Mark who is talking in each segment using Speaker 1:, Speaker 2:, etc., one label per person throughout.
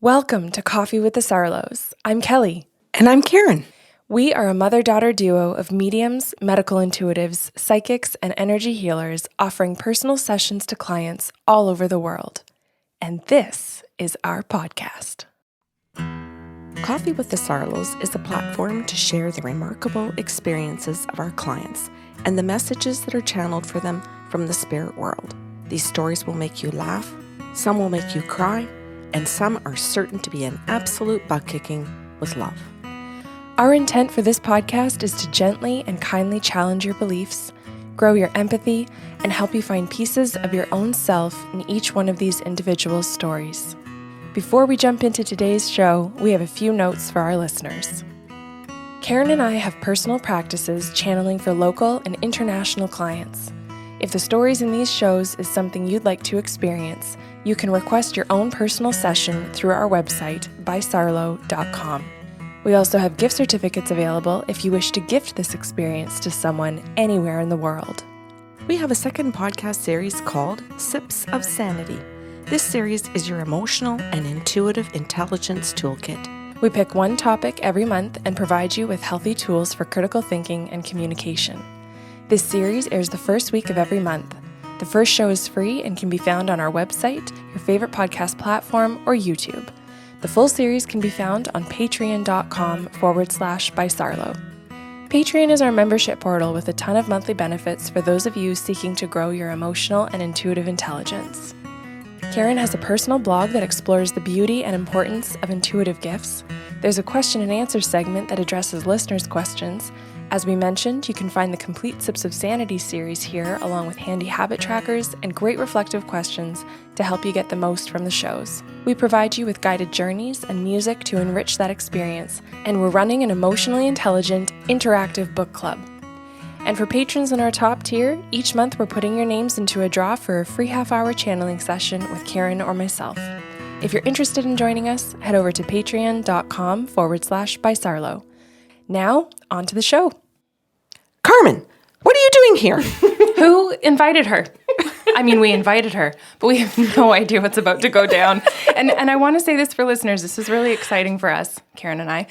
Speaker 1: Welcome to Coffee with the Sarlos. I'm Kelly.
Speaker 2: And I'm Karen.
Speaker 1: We are a mother-daughter duo of mediums, medical intuitives, psychics, and energy healers offering personal sessions to clients all over the world. And this is our podcast.
Speaker 2: Coffee with the Sarlos is a platform to share the remarkable experiences of our clients and the messages that are channeled for them from the spirit world. These stories will make you laugh, some will make you cry, and some are certain to be an absolute butt-kicking with love.
Speaker 1: Our intent for this podcast is to gently and kindly challenge your beliefs, grow your empathy, and help you find pieces of your own self in each one of these individual stories. Before we jump into today's show, we have a few notes for our listeners. Karen and I have personal practices channeling for local and international clients. If the stories in these shows is something you'd like to experience, you can request your own personal session through our website, bysarlo.com. We also have gift certificates available if you wish to gift this experience to someone anywhere in the world.
Speaker 2: We have a second podcast series called Sips of Sanity. This series is your emotional and intuitive intelligence toolkit.
Speaker 1: We pick one topic every month and provide you with healthy tools for critical thinking and communication. This series airs the first week of every month. The first show is free and can be found on our website, your favorite podcast platform, or YouTube. The full series can be found on patreon.com/bysarlo. Patreon is our membership portal with a ton of monthly benefits for those of you seeking to grow your emotional and intuitive intelligence. Karen has a personal blog that explores the beauty and importance of intuitive gifts. There's a question and answer segment that addresses listeners' questions. As we mentioned, you can find the complete Sips of Sanity series here, along with handy habit trackers and great reflective questions to help you get the most from the shows. We provide you with guided journeys and music to enrich that experience, and we're running an emotionally intelligent, interactive book club. And for patrons in our top tier, each month we're putting your names into a draw for a free half-hour channeling session with Karen or myself. If you're interested in joining us, head over to patreon.com/bysarlo. Now, on to the show.
Speaker 2: Carmen, what are you doing here?
Speaker 1: Who invited her? I mean, we invited her, but we have no idea what's about to go down. And I want to say this for listeners. This is really exciting for us, Karen and I.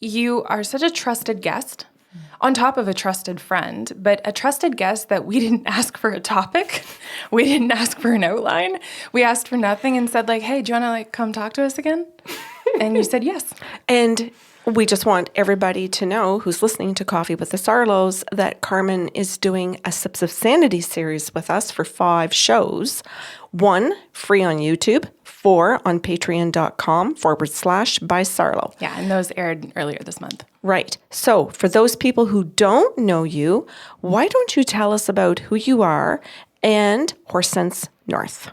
Speaker 1: You are such a trusted guest, on top of a trusted friend, but a trusted guest that we didn't ask for a topic. We didn't ask for an outline. We asked for nothing and said, like, hey, do you want to come talk to us again? And you said yes.
Speaker 2: And we just want everybody to know who's listening to Coffee with the Sarlos that Carmen is doing a Sips of Sanity series with us for 5 shows. 1 free on YouTube, 4 on patreon.com/bysarlo.
Speaker 1: Yeah, and those aired earlier this month.
Speaker 2: Right. So for those people who don't know you, why don't you tell us about who you are and Horse Sense North?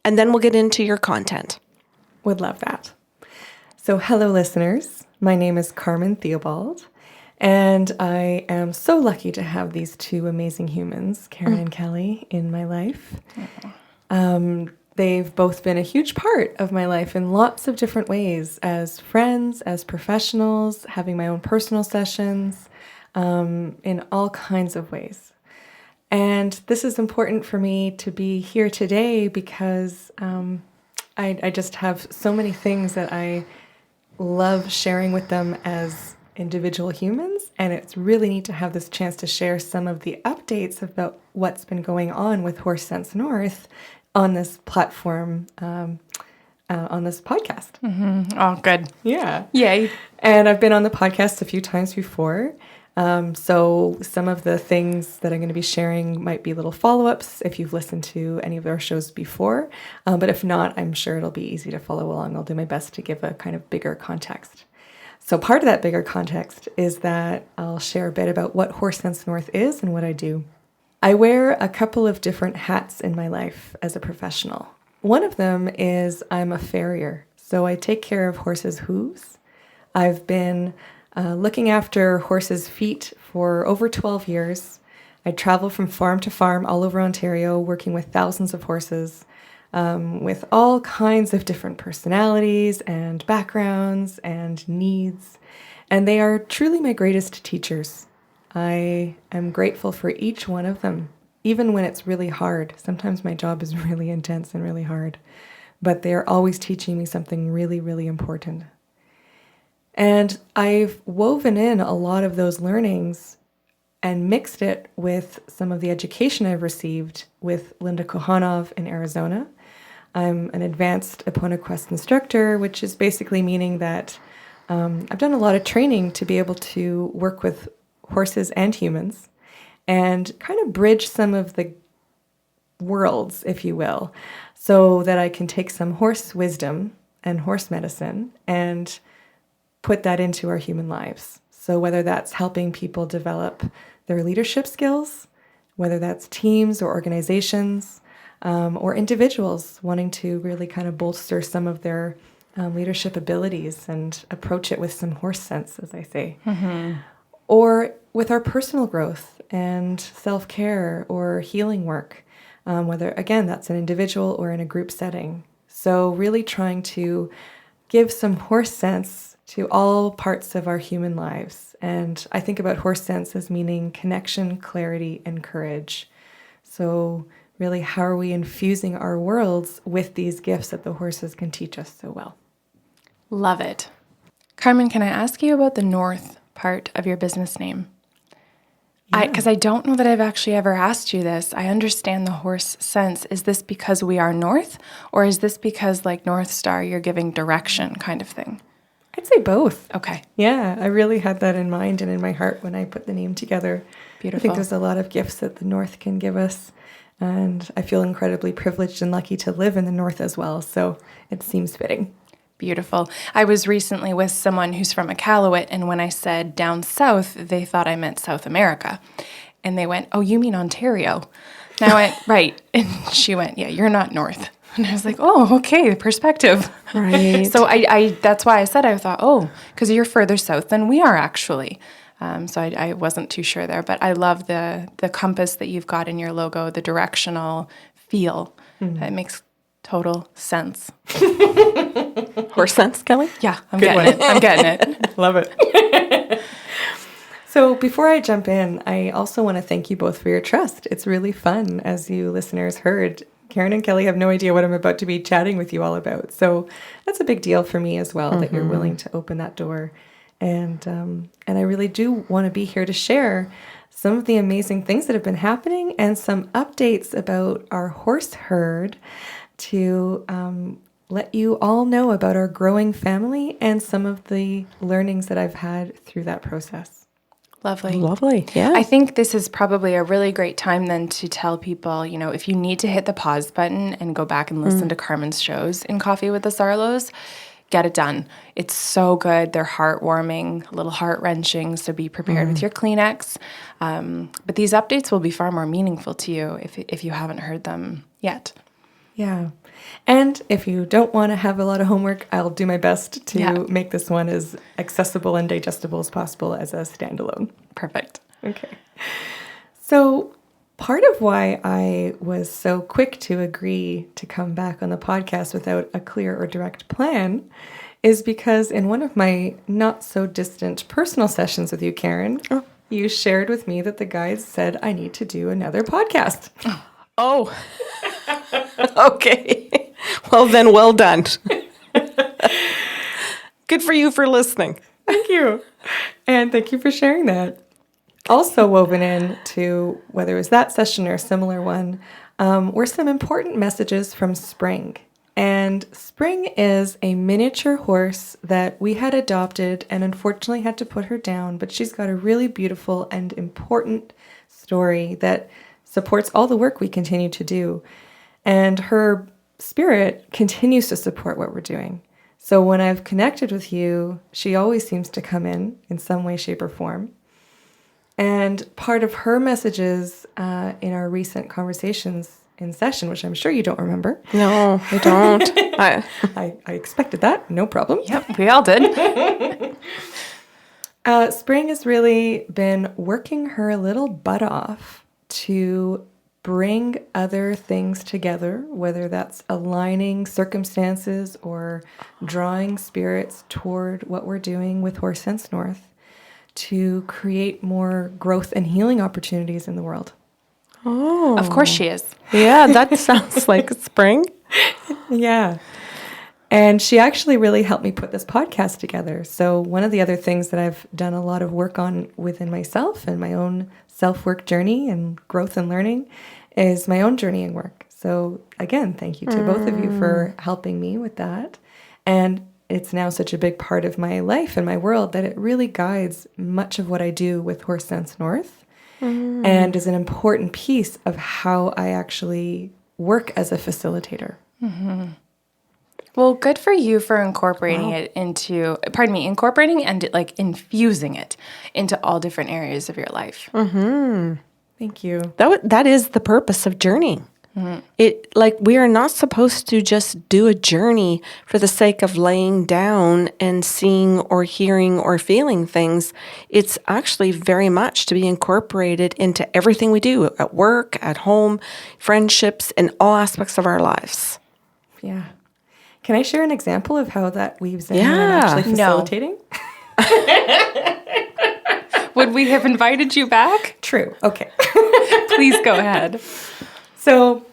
Speaker 2: And then we'll get into your content.
Speaker 3: Would love that. So hello, listeners. My name is Carmen Theobald, and I am so lucky to have these 2 amazing humans, Karen and Kelly, in my life. They've both been a huge part of my life in lots of different ways, as friends, as professionals, having my own personal sessions, in all kinds of ways. And this is important for me to be here today because I just have so many things that I love sharing with them as individual humans, and it's really neat to have this chance to share some of the updates about what's been going on with Horse Sense North on this platform, on this podcast.
Speaker 1: Mm-hmm. Oh, good.
Speaker 3: Yeah.
Speaker 1: Yay.
Speaker 3: And I've been on the podcast a few times before, so some of the things that I'm going to be sharing might be little follow-ups if you've listened to any of our shows before. But if not, I'm sure it'll be easy to follow along. I'll do my best to give a kind of bigger context. So part of that bigger context is that I'll share a bit about what Horse Sense North is and what I do. I wear a couple of different hats in my life as a professional. One of them is I'm a farrier. So I take care of horses' hooves. I've been looking after horses' feet for over 12 years. I travel from farm to farm all over Ontario, working with thousands of horses with all kinds of different personalities and backgrounds and needs. And they are truly my greatest teachers. I am grateful for each one of them, even when it's really hard. Sometimes my job is really intense and really hard. but they're always teaching me something really, really important. And I've woven in a lot of those learnings and mixed it with some of the education I've received with Linda Kohanov in Arizona. I'm an advanced Eponaquest instructor, which is basically meaning that I've done a lot of training to be able to work with horses and humans and kind of bridge some of the worlds, if you will, so that I can take some horse wisdom and horse medicine and put that into our human lives. So whether that's helping people develop their leadership skills, whether that's teams or organizations, or individuals wanting to really kind of bolster some of their leadership abilities and approach it with some horse sense, as I say. Or with our personal growth and self-care or healing work, whether, again, that's an individual or in a group setting. So really trying to give some horse sense to all parts of our human lives. And I think about horse sense as meaning connection, clarity, and courage. So really, how are we infusing our worlds with these gifts that the horses can teach us so well?
Speaker 1: Love it. Carmen, can I ask you about the North part of your business name? Because I don't know that I've actually ever asked you this. I understand the horse sense. Is this because we are North, or is this because, like North Star, you're giving direction kind of thing?
Speaker 3: I'd say both.
Speaker 1: Okay.
Speaker 3: Yeah, I really had that in mind and in my heart when I put the name together.
Speaker 1: Beautiful.
Speaker 3: I think there's a lot of gifts that the North can give us, and I feel incredibly privileged and lucky to live in the North as well, so it seems fitting.
Speaker 1: Beautiful. I was recently with someone who's from Iqaluit, and when I said down south, they thought I meant South America. And they went, "Oh, you mean Ontario?" And I went, "Right." And she went, "Yeah, you're not North." And I was like, "Oh, okay, perspective."
Speaker 3: Right.
Speaker 1: So I that's why I said, I thought, oh, because you're further south than we are actually. So I wasn't too sure there. But I love the compass that you've got in your logo, the directional feel. It makes total sense.
Speaker 2: Horse sense, Kelly?
Speaker 1: Yeah, I'm getting it.
Speaker 3: Love it. So before I jump in, I also want to thank you both for your trust. It's really fun, as you listeners heard. Karen and Kelly have no idea what I'm about to be chatting with you all about. So that's a big deal for me as well, that you're willing to open that door. And I really do want to be here to share some of the amazing things that have been happening and some updates about our horse herd to let you all know about our growing family and some of the learnings that I've had through that process.
Speaker 2: Lovely. Yeah.
Speaker 1: I think this is probably a really great time then to tell people, if you need to hit the pause button and go back and listen to Carmen's shows in Coffee with the Sarlos, get it done. It's so good. They're heartwarming, a little heart-wrenching, so be prepared with your Kleenex. But these updates will be far more meaningful to you if you haven't heard them yet.
Speaker 3: Yeah. And if you don't want to have a lot of homework, I'll do my best to make this one as accessible and digestible as possible as a standalone.
Speaker 1: Perfect.
Speaker 3: Okay. So part of why I was so quick to agree to come back on the podcast without a clear or direct plan is because in one of my not so distant personal sessions with you, Karen, you shared with me that the guys said I need to do another podcast.
Speaker 2: Oh, okay. Well, then, well done. Good for you for listening.
Speaker 3: Thank you. And thank you for sharing that. Also woven in to whether it was that session or a similar one were some important messages from Spring. And Spring is a miniature horse that we had adopted and unfortunately had to put her down, but she's got a really beautiful and important story that supports all the work we continue to do. And her spirit continues to support what we're doing. So when I've connected with you, she always seems to come in some way, shape, or form. And part of her messages in our recent conversations in session, which I'm sure you don't remember.
Speaker 2: No, I don't.
Speaker 3: I expected that. No problem.
Speaker 1: Yep, we all did.
Speaker 3: Spring has really been working her little butt off to bring other things together, whether that's aligning circumstances or drawing spirits toward what we're doing with Horse Sense North to create more growth and healing opportunities in the world.
Speaker 2: Oh.
Speaker 1: Of course she is.
Speaker 2: Yeah, that sounds like Spring.
Speaker 3: Yeah. And she actually really helped me put this podcast together. So one of the other things that I've done a lot of work on within myself and my own self-work journey and growth and learning is my own journeying work. So again, thank you to both of you for helping me with that. And it's now such a big part of my life and my world that it really guides much of what I do with Horse Sense North and is an important piece of how I actually work as a facilitator.
Speaker 1: Well, good for you for incorporating it into, incorporating and like infusing it into all different areas of your life.
Speaker 3: Thank you.
Speaker 2: That is the purpose of journeying. It like we are not supposed to just do a journey for the sake of laying down and seeing or hearing or feeling things. It's actually very much to be incorporated into everything we do at work, at home, friendships, and all aspects of our lives.
Speaker 3: Yeah. Can I share an example of how that weaves in when I'm actually facilitating?
Speaker 1: Would we have invited you back?
Speaker 3: True. Okay.
Speaker 1: Please go ahead.
Speaker 3: So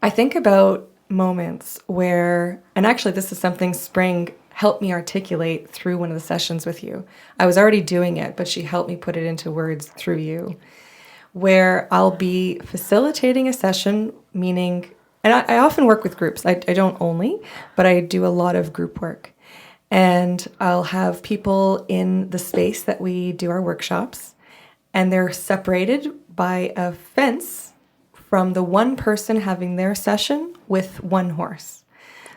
Speaker 3: I think about moments where, and actually this is something Spring helped me articulate through one of the sessions with you. I was already doing it, but she helped me put it into words through you, where I'll be facilitating a session, meaning, and I often work with groups. I don't only, but I do a lot of group work. And I'll have people in the space that we do our workshops, and they're separated by a fence from the one person having their session with one horse.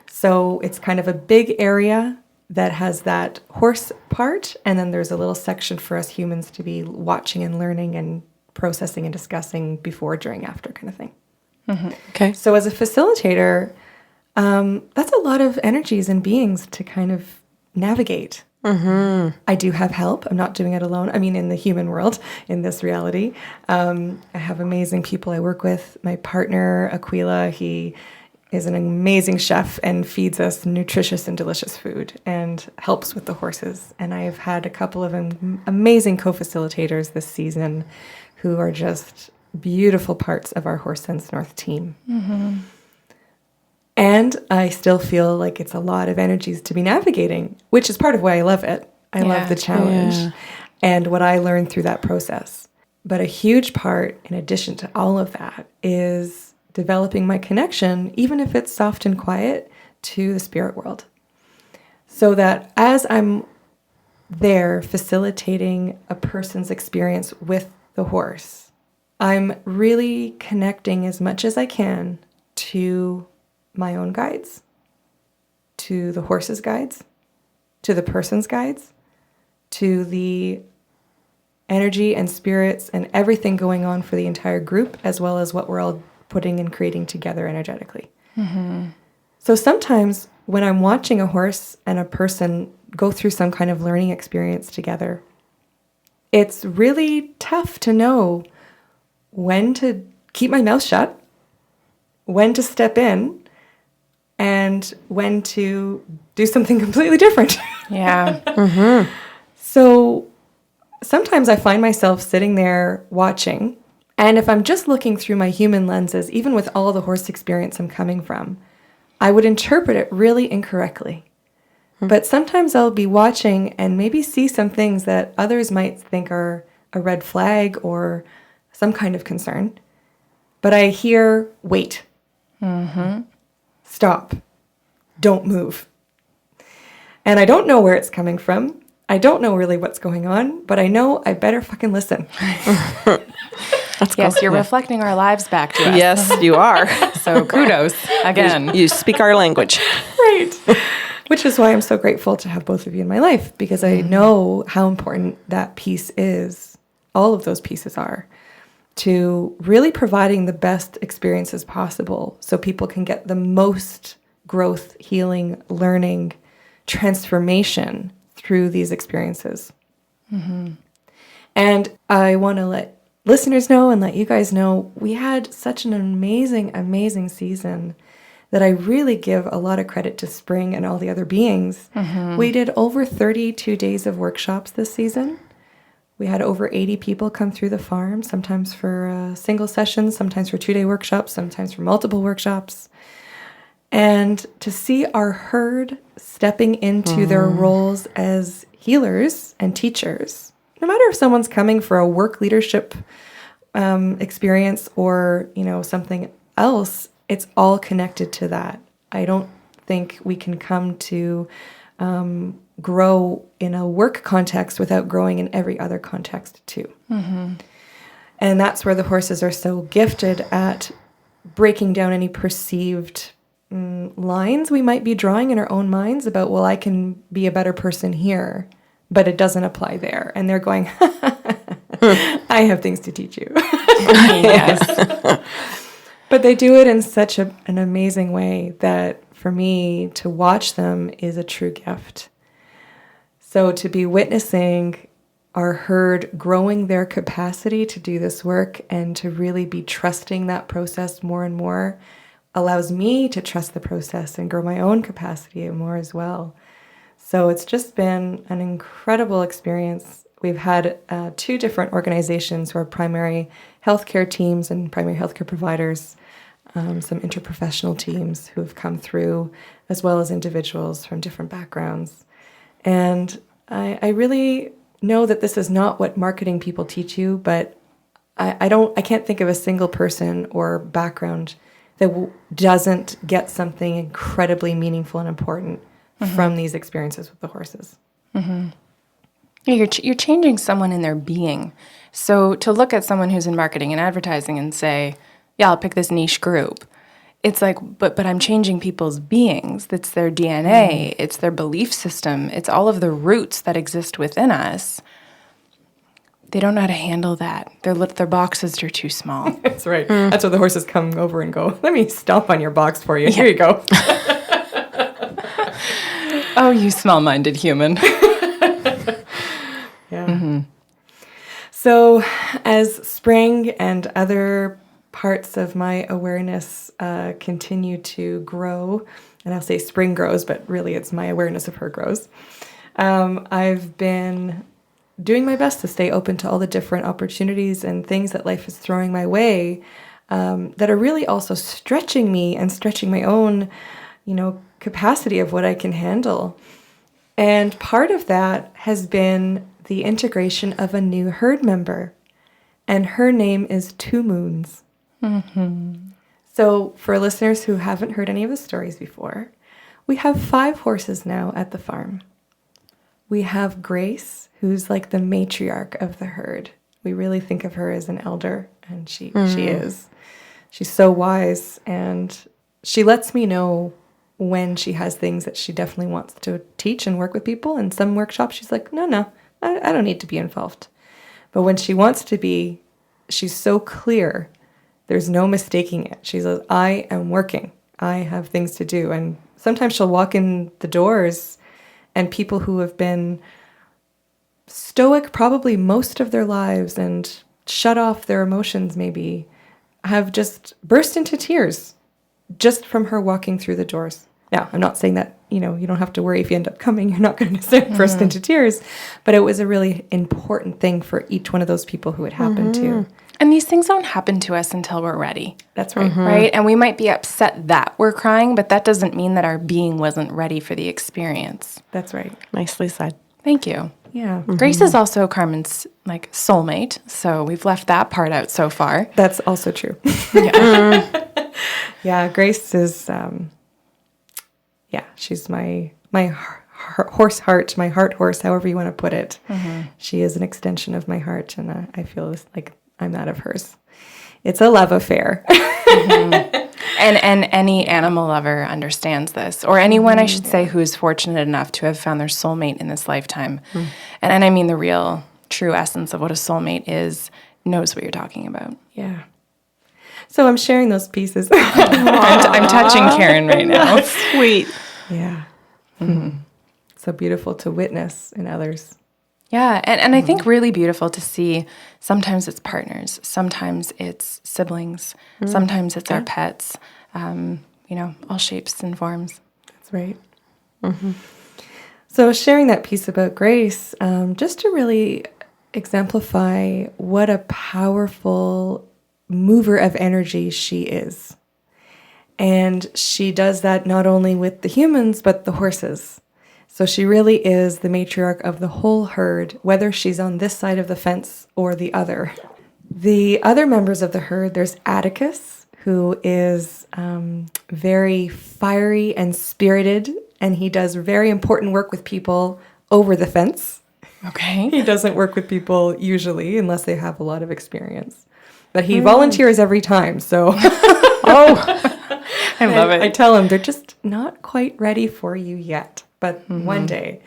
Speaker 3: So it's kind of a big area that has that horse part, and then there's a little section for us humans to be watching and learning and processing and discussing before, during, after kind of thing.
Speaker 2: Okay.
Speaker 3: So as a facilitator, that's a lot of energies and beings to kind of navigate. I do have help. I'm not doing it alone. I mean, in the human world, in this reality, I have amazing people I work with. My partner, Aquila, he is an amazing chef and feeds us nutritious and delicious food and helps with the horses. And I've had a couple of amazing co-facilitators this season who are just beautiful parts of our Horse Sense North team. And I still feel like it's a lot of energies to be navigating, which is part of why I love it. I love the challenge and what I learned through that process. But a huge part, in addition to all of that, is developing my connection, even if it's soft and quiet, to the spirit world. So that as I'm there facilitating a person's experience with the horse, I'm really connecting as much as I can to my own guides, to the horse's guides, to the person's guides, to the energy and spirits and everything going on for the entire group, as well as what we're all putting and creating together energetically. So sometimes when I'm watching a horse and a person go through some kind of learning experience together, it's really tough to know when to keep my mouth shut, when to step in, and when to do something completely different. So sometimes I find myself sitting there watching, and if I'm just looking through my human lenses, even with all the horse experience I'm coming from, I would interpret it really incorrectly. But sometimes I'll be watching and maybe see some things that others might think are a red flag or some kind of concern. But I hear, wait. Stop. Don't move. And I don't know where it's coming from. I don't know really what's going on, but I know I better fucking listen.
Speaker 1: Yes, you're reflecting our lives back to us.
Speaker 2: Yes, you are.
Speaker 1: So kudos again.
Speaker 2: You speak our language.
Speaker 3: Right. Which is why I'm so grateful to have both of you in my life, because I know how important that piece is. All of those pieces are to really providing the best experiences possible so people can get the most growth, healing, learning, transformation through these experiences. And I want to let listeners know and let you guys know we had such an amazing, amazing season that I really give a lot of credit to Spring and all the other beings. We did over 32 days of workshops this season. We had over 80 people come through the farm, sometimes for single sessions, sometimes for 2-day workshops, sometimes for multiple workshops. And to see our herd stepping into their roles as healers and teachers, no matter if someone's coming for a work leadership experience or, something else, it's all connected to that. I don't think we can come to grow in a work context without growing in every other context too. Mm-hmm. And that's where the horses are so gifted at breaking down any perceived lines we might be drawing in our own minds about, well, I can be a better person here, but it doesn't apply there. And they're going, I have things to teach you. Yes. But they do it in such an amazing way that for me to watch them is a true gift. So to be witnessing our herd growing their capacity to do this work and to really be trusting that process more and more allows me to trust the process and grow my own capacity more as well. So it's just been an incredible experience. We've had 2 different organizations who are primary healthcare teams and primary healthcare providers, some interprofessional teams who have come through, as well as individuals from different backgrounds. And I really know that this is not what marketing people teach you, but I can't think of a single person or background that doesn't get something incredibly meaningful and important from these experiences with the horses.
Speaker 1: Mm-hmm. Yeah, you're changing someone in their being. So to look at someone who's in marketing and advertising and say, yeah, I'll pick this niche group. It's like, but I'm changing people's beings. It's their DNA. It's their belief system. It's all of the roots that exist within us. They don't know how to handle that. Their boxes are too small.
Speaker 3: That's right. That's where the horses come over and go, let me stomp on your box for you. Yeah. Here you go.
Speaker 1: Oh, you small-minded human.
Speaker 3: Yeah. Mm-hmm. So as spring and other parts of my awareness continue to grow, and I'll say spring grows, but really it's my awareness of her grows, I've been doing my best to stay open to all the different opportunities and things that life is throwing my way that are really also stretching me and stretching my own, capacity of what I can handle. And part of that has been the integration of a new herd member, and her name is Two Moons. Mm-hmm. So for listeners who haven't heard any of the stories before, we have 5 horses now at the farm. We have Grace, who's like the matriarch of the herd. We really think of her as an elder, and she is. She's so wise, and she lets me know when she has things that she definitely wants to teach and work with people. In some workshops, she's like, no, I don't need to be involved. But when she wants to be, she's so clear. There's no mistaking it. She says, I am working. I have things to do. And sometimes she'll walk in the doors and people who have been stoic probably most of their lives and shut off their emotions maybe have just burst into tears just from her walking through the doors. Now, I'm not saying that, you don't have to worry if you end up coming, you're not going to burst into tears, but it was a really important thing for each one of those people who it happened to.
Speaker 1: And these things don't happen to us until we're ready.
Speaker 3: That's right.
Speaker 1: Right? And we might be upset that we're crying, but that doesn't mean that our being wasn't ready for the experience.
Speaker 3: That's right.
Speaker 2: Nicely said.
Speaker 1: Thank you.
Speaker 3: Yeah.
Speaker 1: Grace is also Carmen's soulmate, so we've left that part out so far.
Speaker 3: That's also true.
Speaker 1: Yeah.
Speaker 3: Yeah, Grace is, she's my horse heart, my heart horse, however you want to put it. Mm-hmm. She is an extension of my heart, and I feel like I'm that of hers. It's a love affair.
Speaker 1: Mm-hmm. And any animal lover understands this, or anyone, I should say, who is fortunate enough to have found their soulmate in this lifetime. Mm. And I mean the real, true essence of what a soulmate is, knows what you're talking about.
Speaker 3: Yeah. So I'm sharing those pieces.
Speaker 1: I'm touching Karen right now.
Speaker 2: Sweet.
Speaker 3: Yeah. Mm-hmm. So beautiful to witness in others.
Speaker 1: Yeah, and I think really beautiful to see. Sometimes it's partners, sometimes it's siblings, sometimes it's our pets, all shapes and forms.
Speaker 3: That's right. Mm-hmm. So sharing that piece about Grace, just to really exemplify what a powerful mover of energy she is. And she does that not only with the humans, but the horses. So she really is the matriarch of the whole herd, whether she's on this side of the fence or the other. The other members of the herd, there's Atticus, who is very fiery and spirited, and he does very important work with people over the fence.
Speaker 1: Okay.
Speaker 3: He doesn't work with people usually unless they have a lot of experience. But he volunteers every time, so...
Speaker 1: I love it.
Speaker 3: I tell him they're just not quite ready for you yet, but one day.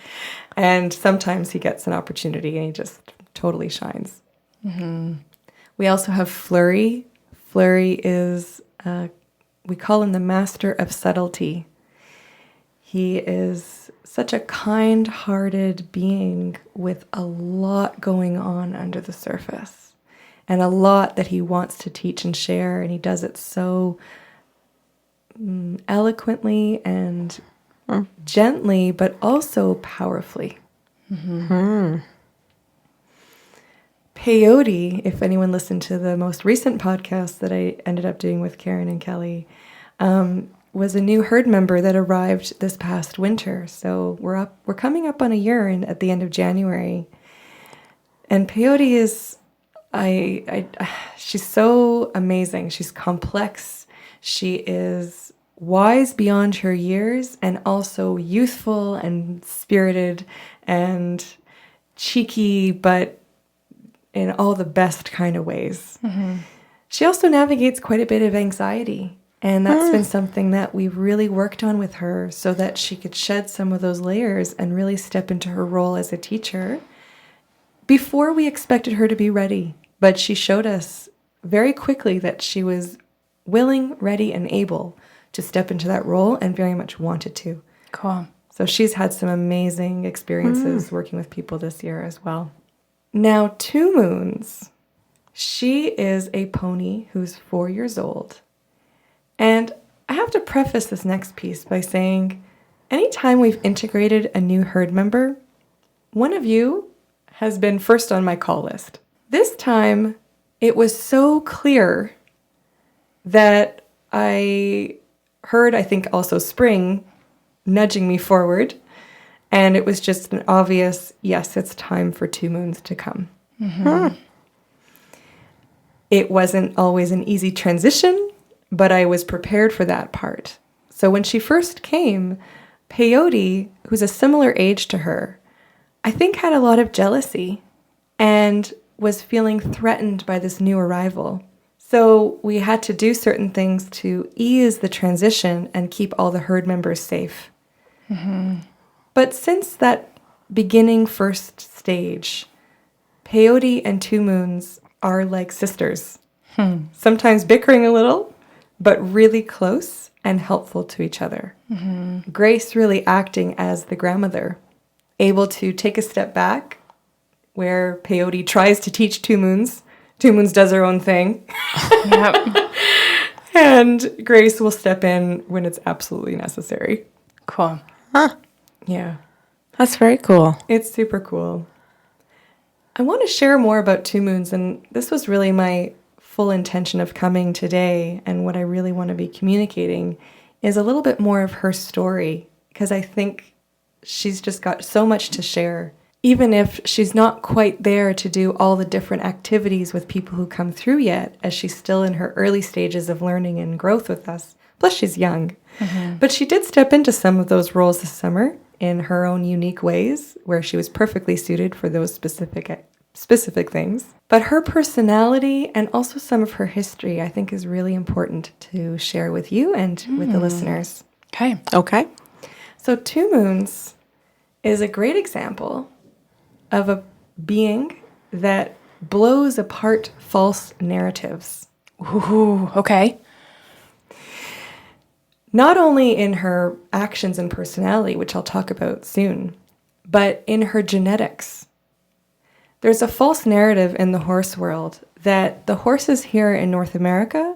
Speaker 3: And sometimes he gets an opportunity and he just totally shines. We also have Flurry. Flurry is, we call him the master of subtlety. He is such a kind-hearted being with a lot going on under the surface and a lot that he wants to teach and share, and he does it so eloquently and gently, but also powerfully. Peyote, if anyone listened to the most recent podcast that I ended up doing with Karen and Kelly, was a new herd member that arrived this past winter. So we're coming up on a year at the end of January. And Peyote is, she's so amazing. She's complex. She is wise beyond her years and also youthful and spirited and cheeky, but in all the best kind of ways. She also navigates quite a bit of anxiety. And that's been something that we've really worked on with her so that she could shed some of those layers and really step into her role as a teacher before we expected her to be ready. But she showed us very quickly that she was willing, ready, and able to step into that role and very much wanted to.
Speaker 1: Cool.
Speaker 3: So she's had some amazing experiences working with people this year as well. Now, Two Moons. She is a pony who's 4 years old. And I have to preface this next piece by saying, anytime we've integrated a new herd member, one of you has been first on my call list. This time, it was so clear that I heard, I think also Spring, nudging me forward. And it was just an obvious, yes, it's time for Two Moons to come. It wasn't always an easy transition, but I was prepared for that part. So when she first came, Peyote, who's a similar age to her, I think had a lot of jealousy and was feeling threatened by this new arrival. So we had to do certain things to ease the transition and keep all the herd members safe. But since that beginning first stage, Peyote and Two Moons are like sisters, sometimes bickering a little, but really close and helpful to each other. Grace really acting as the grandmother, able to take a step back where Peyote tries to teach Two Moons. Two Moons does her own thing. And Grace will step in when it's absolutely necessary.
Speaker 1: Cool.
Speaker 3: Yeah.
Speaker 2: That's very cool.
Speaker 3: It's super cool. I want to share more about Two Moons, and this was really my full intention of coming today, and what I really want to be communicating is a little bit more of her story, because I think she's just got so much to share. Even if she's not quite there to do all the different activities with people who come through yet, as she's still in her early stages of learning and growth with us. Plus, she's young. But she did step into some of those roles this summer in her own unique ways, where she was perfectly suited for those specific things. But her personality and also some of her history, I think, is really important to share with you and with the listeners.
Speaker 2: Okay.
Speaker 3: So Two Moons is a great example of a being that blows apart false narratives.
Speaker 1: Ooh, okay.
Speaker 3: Not only in her actions and personality, which I'll talk about soon, but in her genetics. There's a false narrative in the horse world that the horses here in North America,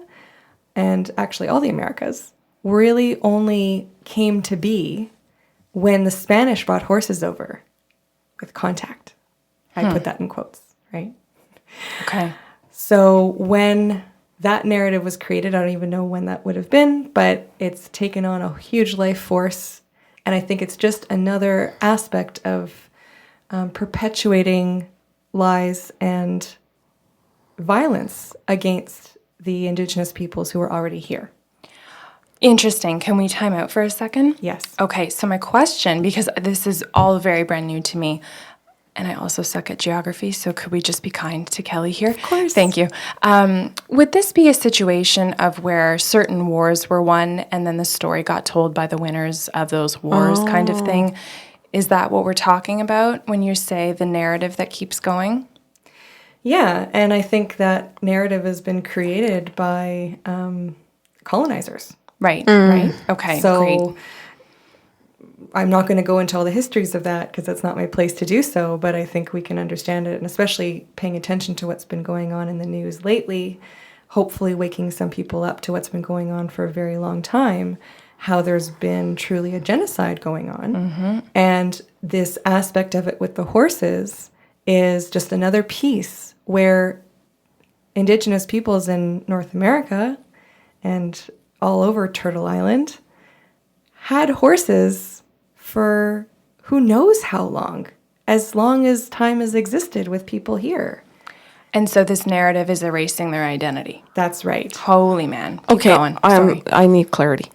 Speaker 3: and actually all the Americas, really only came to be when the Spanish brought horses over with contact. I put that in quotes, right?
Speaker 1: Okay.
Speaker 3: So when that narrative was created. I don't even know when that would have been, but it's taken on a huge life force. And I think it's just another aspect of perpetuating lies and violence against the Indigenous peoples who are already here.
Speaker 1: Interesting. Can we time out for a second?
Speaker 3: Yes.
Speaker 1: Okay, so my question, because this is all very brand new to me, and I also suck at geography, so could we just be kind to Kelly here? Of
Speaker 3: course.
Speaker 1: Thank you. Would this be a situation of where certain wars were won and then the story got told by the winners of those wars kind of thing? Is that what we're talking about when you say the narrative that keeps going?
Speaker 3: Yeah, and I think that narrative has been created by colonizers.
Speaker 1: Right, right. Okay,
Speaker 3: So
Speaker 1: great.
Speaker 3: I'm not going to go into all the histories of that because that's not my place to do so, but I think we can understand it, and especially paying attention to what's been going on in the news lately, hopefully waking some people up to what's been going on for a very long time, how there's been truly a genocide going on. And this aspect of it with the horses is just another piece where Indigenous peoples in North America and all over Turtle Island had horses for who knows how long as time has existed with people here.
Speaker 1: And so this narrative is erasing their identity.
Speaker 3: That's right.
Speaker 1: Holy man. Keep
Speaker 2: Okay,
Speaker 1: going. Sorry.
Speaker 2: I need clarity.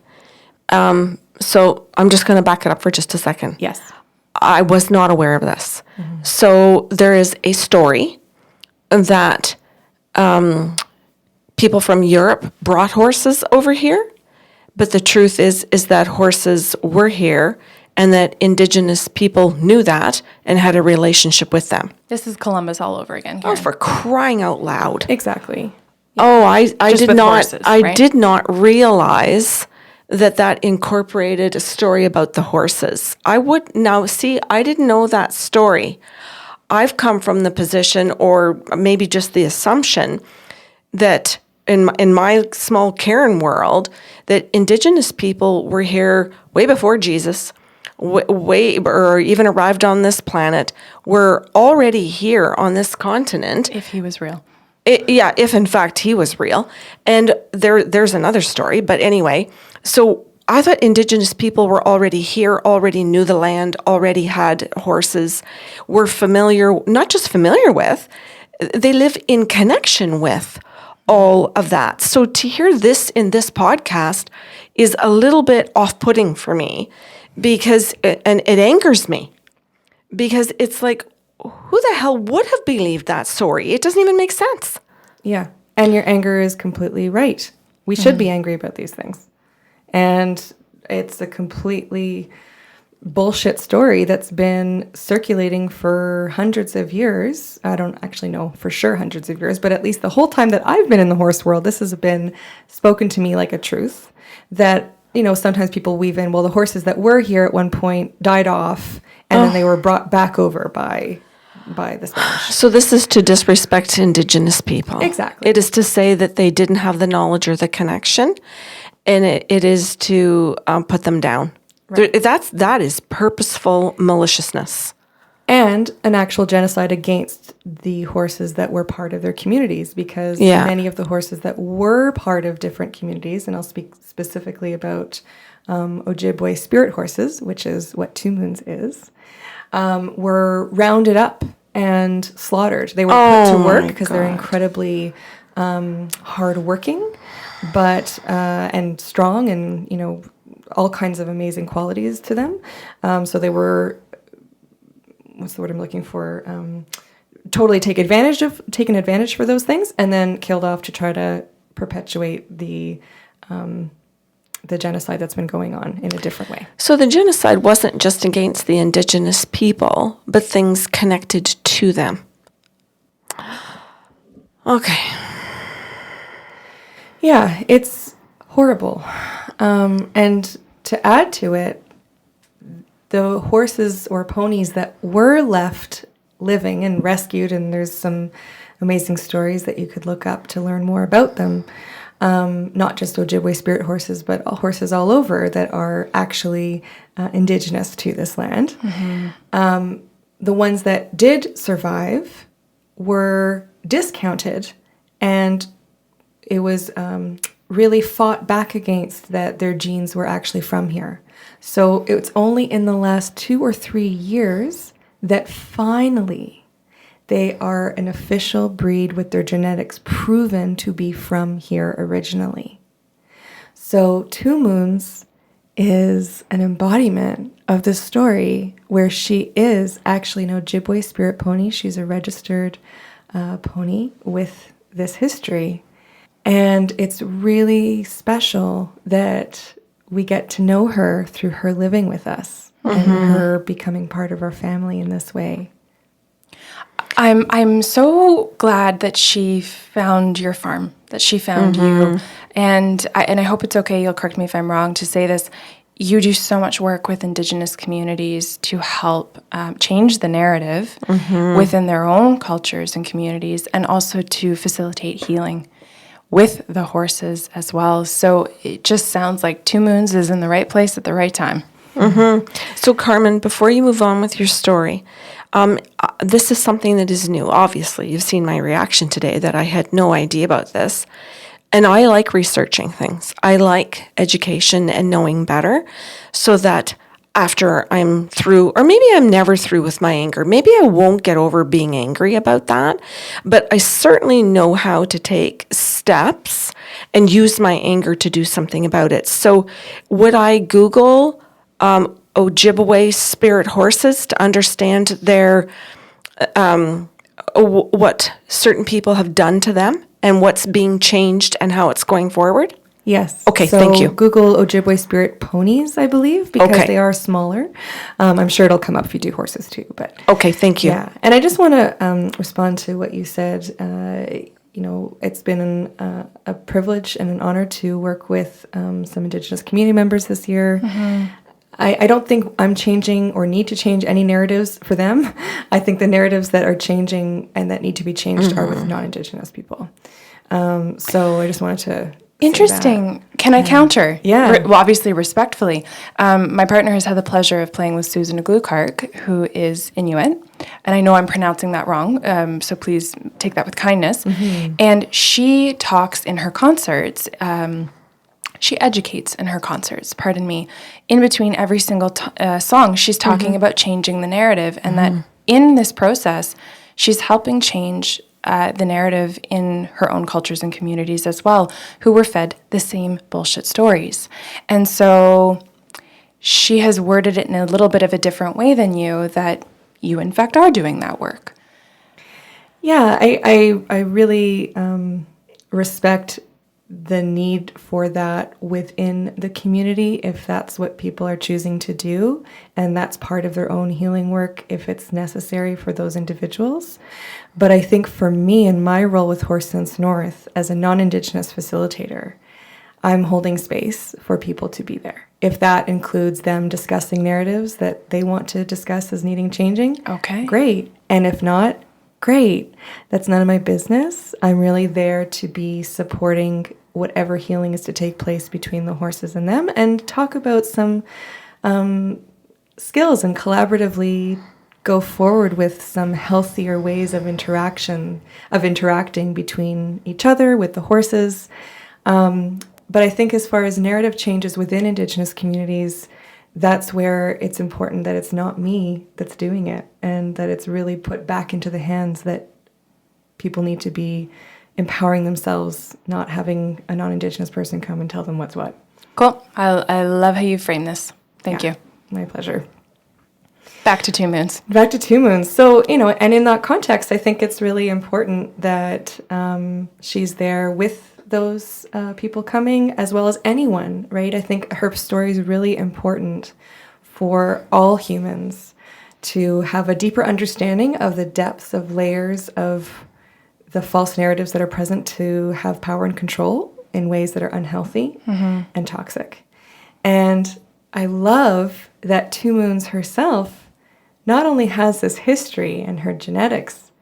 Speaker 2: So I'm just going to back it up for just a second.
Speaker 3: Yes.
Speaker 2: I was not aware of this. So there is a story that people from Europe brought horses over here, but the truth is that horses were here and that Indigenous people knew that and had a relationship with them.
Speaker 1: This is Columbus all over again.
Speaker 2: Oh,
Speaker 1: Karen.
Speaker 2: for crying out loud.
Speaker 3: Exactly.
Speaker 2: Oh, I
Speaker 1: Just
Speaker 2: did
Speaker 1: with
Speaker 2: not
Speaker 1: horses,
Speaker 2: I
Speaker 1: right?
Speaker 2: did not realize that incorporated a story about the horses. I didn't know that story. I've come from the position, or maybe just the assumption, that in my small Karen world, that Indigenous people were here way before Jesus, or even arrived on this planet, were already here on this continent.
Speaker 1: If he was real.
Speaker 2: If in fact he was real. And there's another story, but anyway, so I thought Indigenous people were already here, already knew the land, already had horses, were familiar, not just familiar with, they live in connection with all of that. So to hear this in this podcast is a little bit off-putting for me, because, and it angers me, because it's like, who the hell would have believed that story? It doesn't even make sense.
Speaker 3: Yeah. And your anger is completely right. We should be angry about these things. And it's a completely bullshit story that's been circulating for hundreds of years. I don't actually know for sure hundreds of years, but at least the whole time that I've been in the horse world, this has been spoken to me like a truth that, sometimes people weave in, well, the horses that were here at one point died off and then they were brought back over by the Spanish.
Speaker 2: So this is to disrespect Indigenous people.
Speaker 3: Exactly.
Speaker 2: It is to say that they didn't have the knowledge or the connection, and it is to put them down.
Speaker 3: Right.
Speaker 2: That is purposeful maliciousness.
Speaker 3: And an actual genocide against the horses that were part of their communities, because many of the horses that were part of different communities, and I'll speak specifically about Ojibwe spirit horses, which is what Two Moons is, were rounded up and slaughtered. They were put to work because they're incredibly hardworking, but and strong, and all kinds of amazing qualities to them. So they were, what's the word I'm looking for? Totally taken advantage for those things, and then killed off to try to perpetuate the genocide that's been going on in a different way.
Speaker 2: So the genocide wasn't just against the Indigenous people, but things connected to them. Okay.
Speaker 3: Yeah, it's horrible. And to add to it, the horses or ponies that were left living and rescued, and there's some amazing stories that you could look up to learn more about them, not just Ojibwe spirit horses, but horses all over that are actually Indigenous to this land. Mm-hmm. The ones that did survive were discounted and really fought back against that their genes were actually from here. So it's only in the last 2 or 3 years that finally they are an official breed with their genetics proven to be from here originally. So Two Moons is an embodiment of the story where she is actually an Ojibwe spirit pony. She's a registered pony with this history. And it's really special that we get to know her through her living with us and her becoming part of our family in this way.
Speaker 1: I'm so glad that she found your farm, that she found you. And I hope it's okay, you'll correct me if I'm wrong to say this. You do so much work with Indigenous communities to help change the narrative within their own cultures and communities, and also to facilitate healing with the horses as well. So it just sounds like Two Moons is in the right place at the right time.
Speaker 2: So Carmen, before you move on with your story, this is something that is new. Obviously, you've seen my reaction today that I had no idea about this. And I like researching things. I like education and knowing better so that after I'm through, or maybe I'm never through with my anger. Maybe I won't get over being angry about that, but I certainly know how to take steps and use my anger to do something about it. So would I Google Ojibwe spirit horses to understand their what certain people have done to them and what's being changed and how it's going forward?
Speaker 3: Yes.
Speaker 2: Okay,
Speaker 3: so
Speaker 2: thank you.
Speaker 3: Google Ojibwe spirit ponies, I believe, because they are smaller. I'm sure it'll come up if you do horses too. But
Speaker 2: okay, thank you.
Speaker 3: Yeah, and I just want to respond to what you said. It's been a privilege and an honor to work with some Indigenous community members this year. I don't think I'm changing or need to change any narratives for them. I think the narratives that are changing and that need to be changed are with non-Indigenous people. So I just wanted to
Speaker 1: Interesting. Can I counter?
Speaker 3: Yeah.
Speaker 1: Well, obviously, respectfully. My partner has had the pleasure of playing with Susan Aglukark, who is Inuit. And I know I'm pronouncing that wrong, so please take that with kindness. And she talks in her concerts, she educates in her concerts, pardon me. In between every single song, she's talking about changing the narrative, and that in this process, she's helping change the narrative in her own cultures and communities as well, who were fed the same bullshit stories. And so she has worded it in a little bit of a different way than you, that you in fact are doing that work.
Speaker 3: Yeah, I really respect the need for that within the community if that's what people are choosing to do, and that's part of their own healing work if it's necessary for those individuals. But I think for me, in my role with Horse Sense North as a non-Indigenous facilitator, I'm holding space for people to be there. If that includes them discussing narratives that they want to discuss as needing changing,
Speaker 1: okay,
Speaker 3: great. And if not, great. That's none of my business. I'm really there to be supporting whatever healing is to take place between the horses and them, and talk about some skills and collaboratively go forward with some healthier ways of interacting between each other, with the horses. But I think as far as narrative changes within Indigenous communities, that's where it's important that it's not me that's doing it, and that it's really put back into the hands that people need to be empowering themselves, not having a non-Indigenous person come and tell them what's what.
Speaker 1: Cool. I love how you frame this. Thank you.
Speaker 3: My pleasure.
Speaker 1: Back to Two Moons.
Speaker 3: Back to Two Moons. So, and in that context, I think it's really important that she's there with those people coming, as well as anyone, right? I think her story is really important for all humans to have a deeper understanding of the depths of layers of the false narratives that are present to have power and control in ways that are unhealthy and toxic. And I love that Two Moons herself not only has this history and her genetics,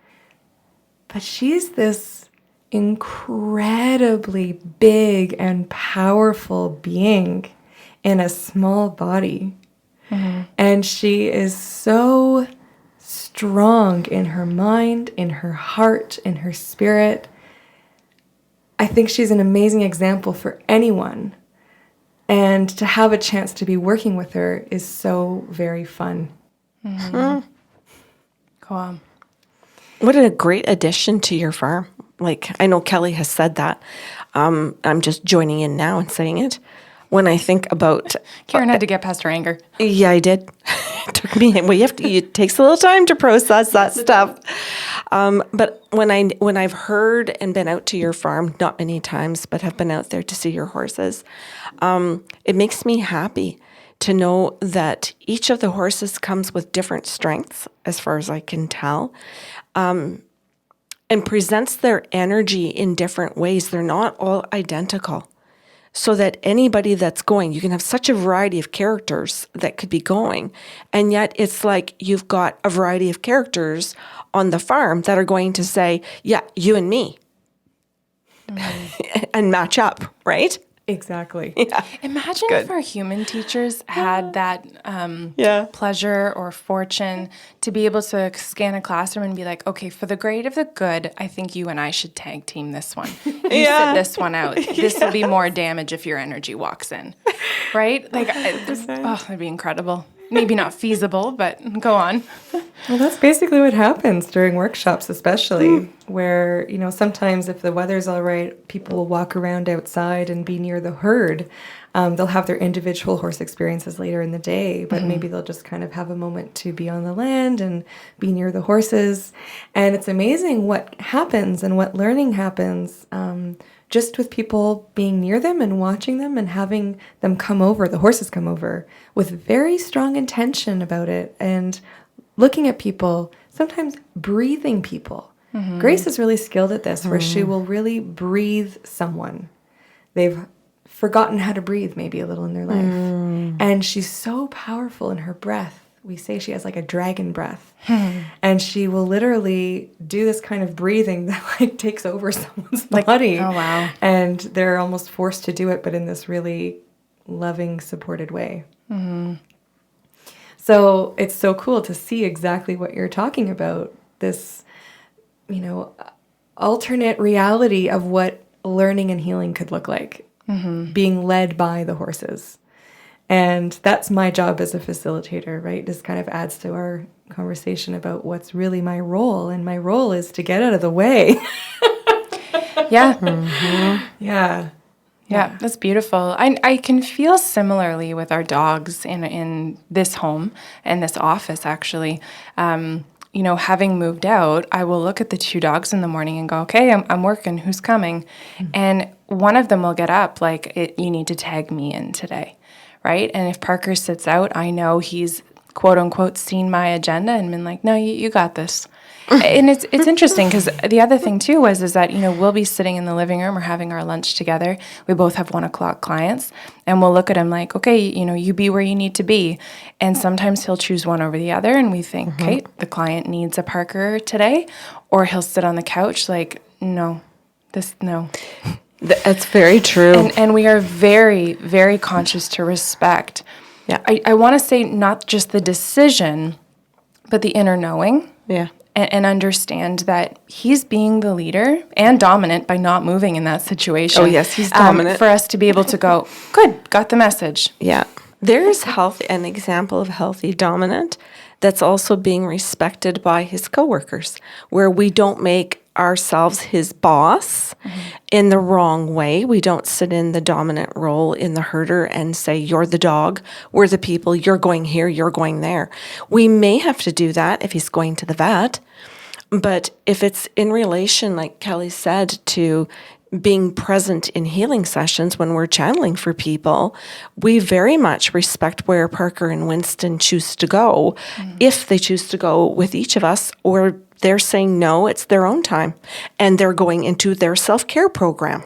Speaker 3: but she's this incredibly big and powerful being in a small body. And she is so strong in her mind, in her heart, in her spirit. I think she's an amazing example for anyone. And to have a chance to be working with her is so very fun.
Speaker 1: Cool.
Speaker 2: What a great addition to your farm. Like, I know Kelly has said that. I'm just joining in now and saying it. When I think about...
Speaker 1: Karen had to get past her anger.
Speaker 2: Yeah, I did. It took me... Well, it takes a little time to process that stuff. But when I've heard and been out to your farm, not many times, but have been out there to see your horses, it makes me happy to know that each of the horses comes with different strengths, as far as I can tell, and presents their energy in different ways. They're not all identical. So that anybody that's going, you can have such a variety of characters that could be going, and yet it's like you've got a variety of characters on the farm that are going to say, yeah, you and me, and match up, right?
Speaker 3: Exactly.
Speaker 2: Yeah.
Speaker 1: Imagine if our human teachers had that
Speaker 2: Yeah.
Speaker 1: pleasure or fortune to be able to scan a classroom and be like, okay, for the grade of the good, I think you and I should tag team this one. You sit this one out. This will be more damage if your energy walks in. Right? Like, that'd be incredible. Maybe not feasible, but go on.
Speaker 3: Well, that's basically what happens during workshops, especially where, sometimes if the weather's all right, people will walk around outside and be near the herd. They'll have their individual horse experiences later in the day, but maybe they'll just kind of have a moment to be on the land and be near the horses. And it's amazing what happens and what learning happens just with people being near them and watching them and having them come over, the horses come over, with very strong intention about it and looking at people, sometimes breathing people. Grace is really skilled at this, where she will really breathe someone. They've forgotten how to breathe maybe a little in their life. And she's so powerful in her breath. We say she has like a dragon breath. And she will literally do this kind of breathing that like takes over someone's body.
Speaker 1: Oh, wow.
Speaker 3: And they're almost forced to do it, but in this really loving, supported way. So it's so cool to see exactly what you're talking about, this, alternate reality of what learning and healing could look like, being led by the horses. And that's my job as a facilitator, right? This kind of adds to our conversation about what's really my role. And my role is to get out of the way.
Speaker 1: Yeah.
Speaker 3: Yeah,
Speaker 1: that's beautiful. I can feel similarly with our dogs in this home and this office, actually. Having moved out, I will look at the two dogs in the morning and go, okay, I'm working. Who's coming? And one of them will get up like, you need to tag me in today, right? And if Parker sits out, I know he's, quote unquote, seen my agenda and been like, no, you got this. And it's interesting because the other thing too is that, we'll be sitting in the living room or having our lunch together. We both have 1:00 clients, and we'll look at him like, okay, you be where you need to be. And sometimes he'll choose one over the other, and we think, okay, the client needs a Parker today, or he'll sit on the couch like, no.
Speaker 2: That's very true.
Speaker 1: And we are very, very conscious to respect.
Speaker 2: Yeah.
Speaker 1: I want to say not just the decision, but the inner knowing.
Speaker 2: Yeah.
Speaker 1: And understand that he's being the leader and dominant by not moving in that situation.
Speaker 2: Oh, yes, he's dominant.
Speaker 1: For us to be able to go, good, got the message.
Speaker 2: Yeah. There's an example of healthy dominant that's also being respected by his coworkers, where we don't make ourselves his boss in the wrong way. We don't sit in the dominant role in the herder and say, you're the dog, we're the people, you're going here, you're going there. We may have to do that if he's going to the vet, but if it's in relation, like Kelly said, to being present in healing sessions when we're channeling for people, we very much respect where Parker and Winston choose to go, if they choose to go with each of us, or they're saying no, it's their own time, and they're going into their self-care program.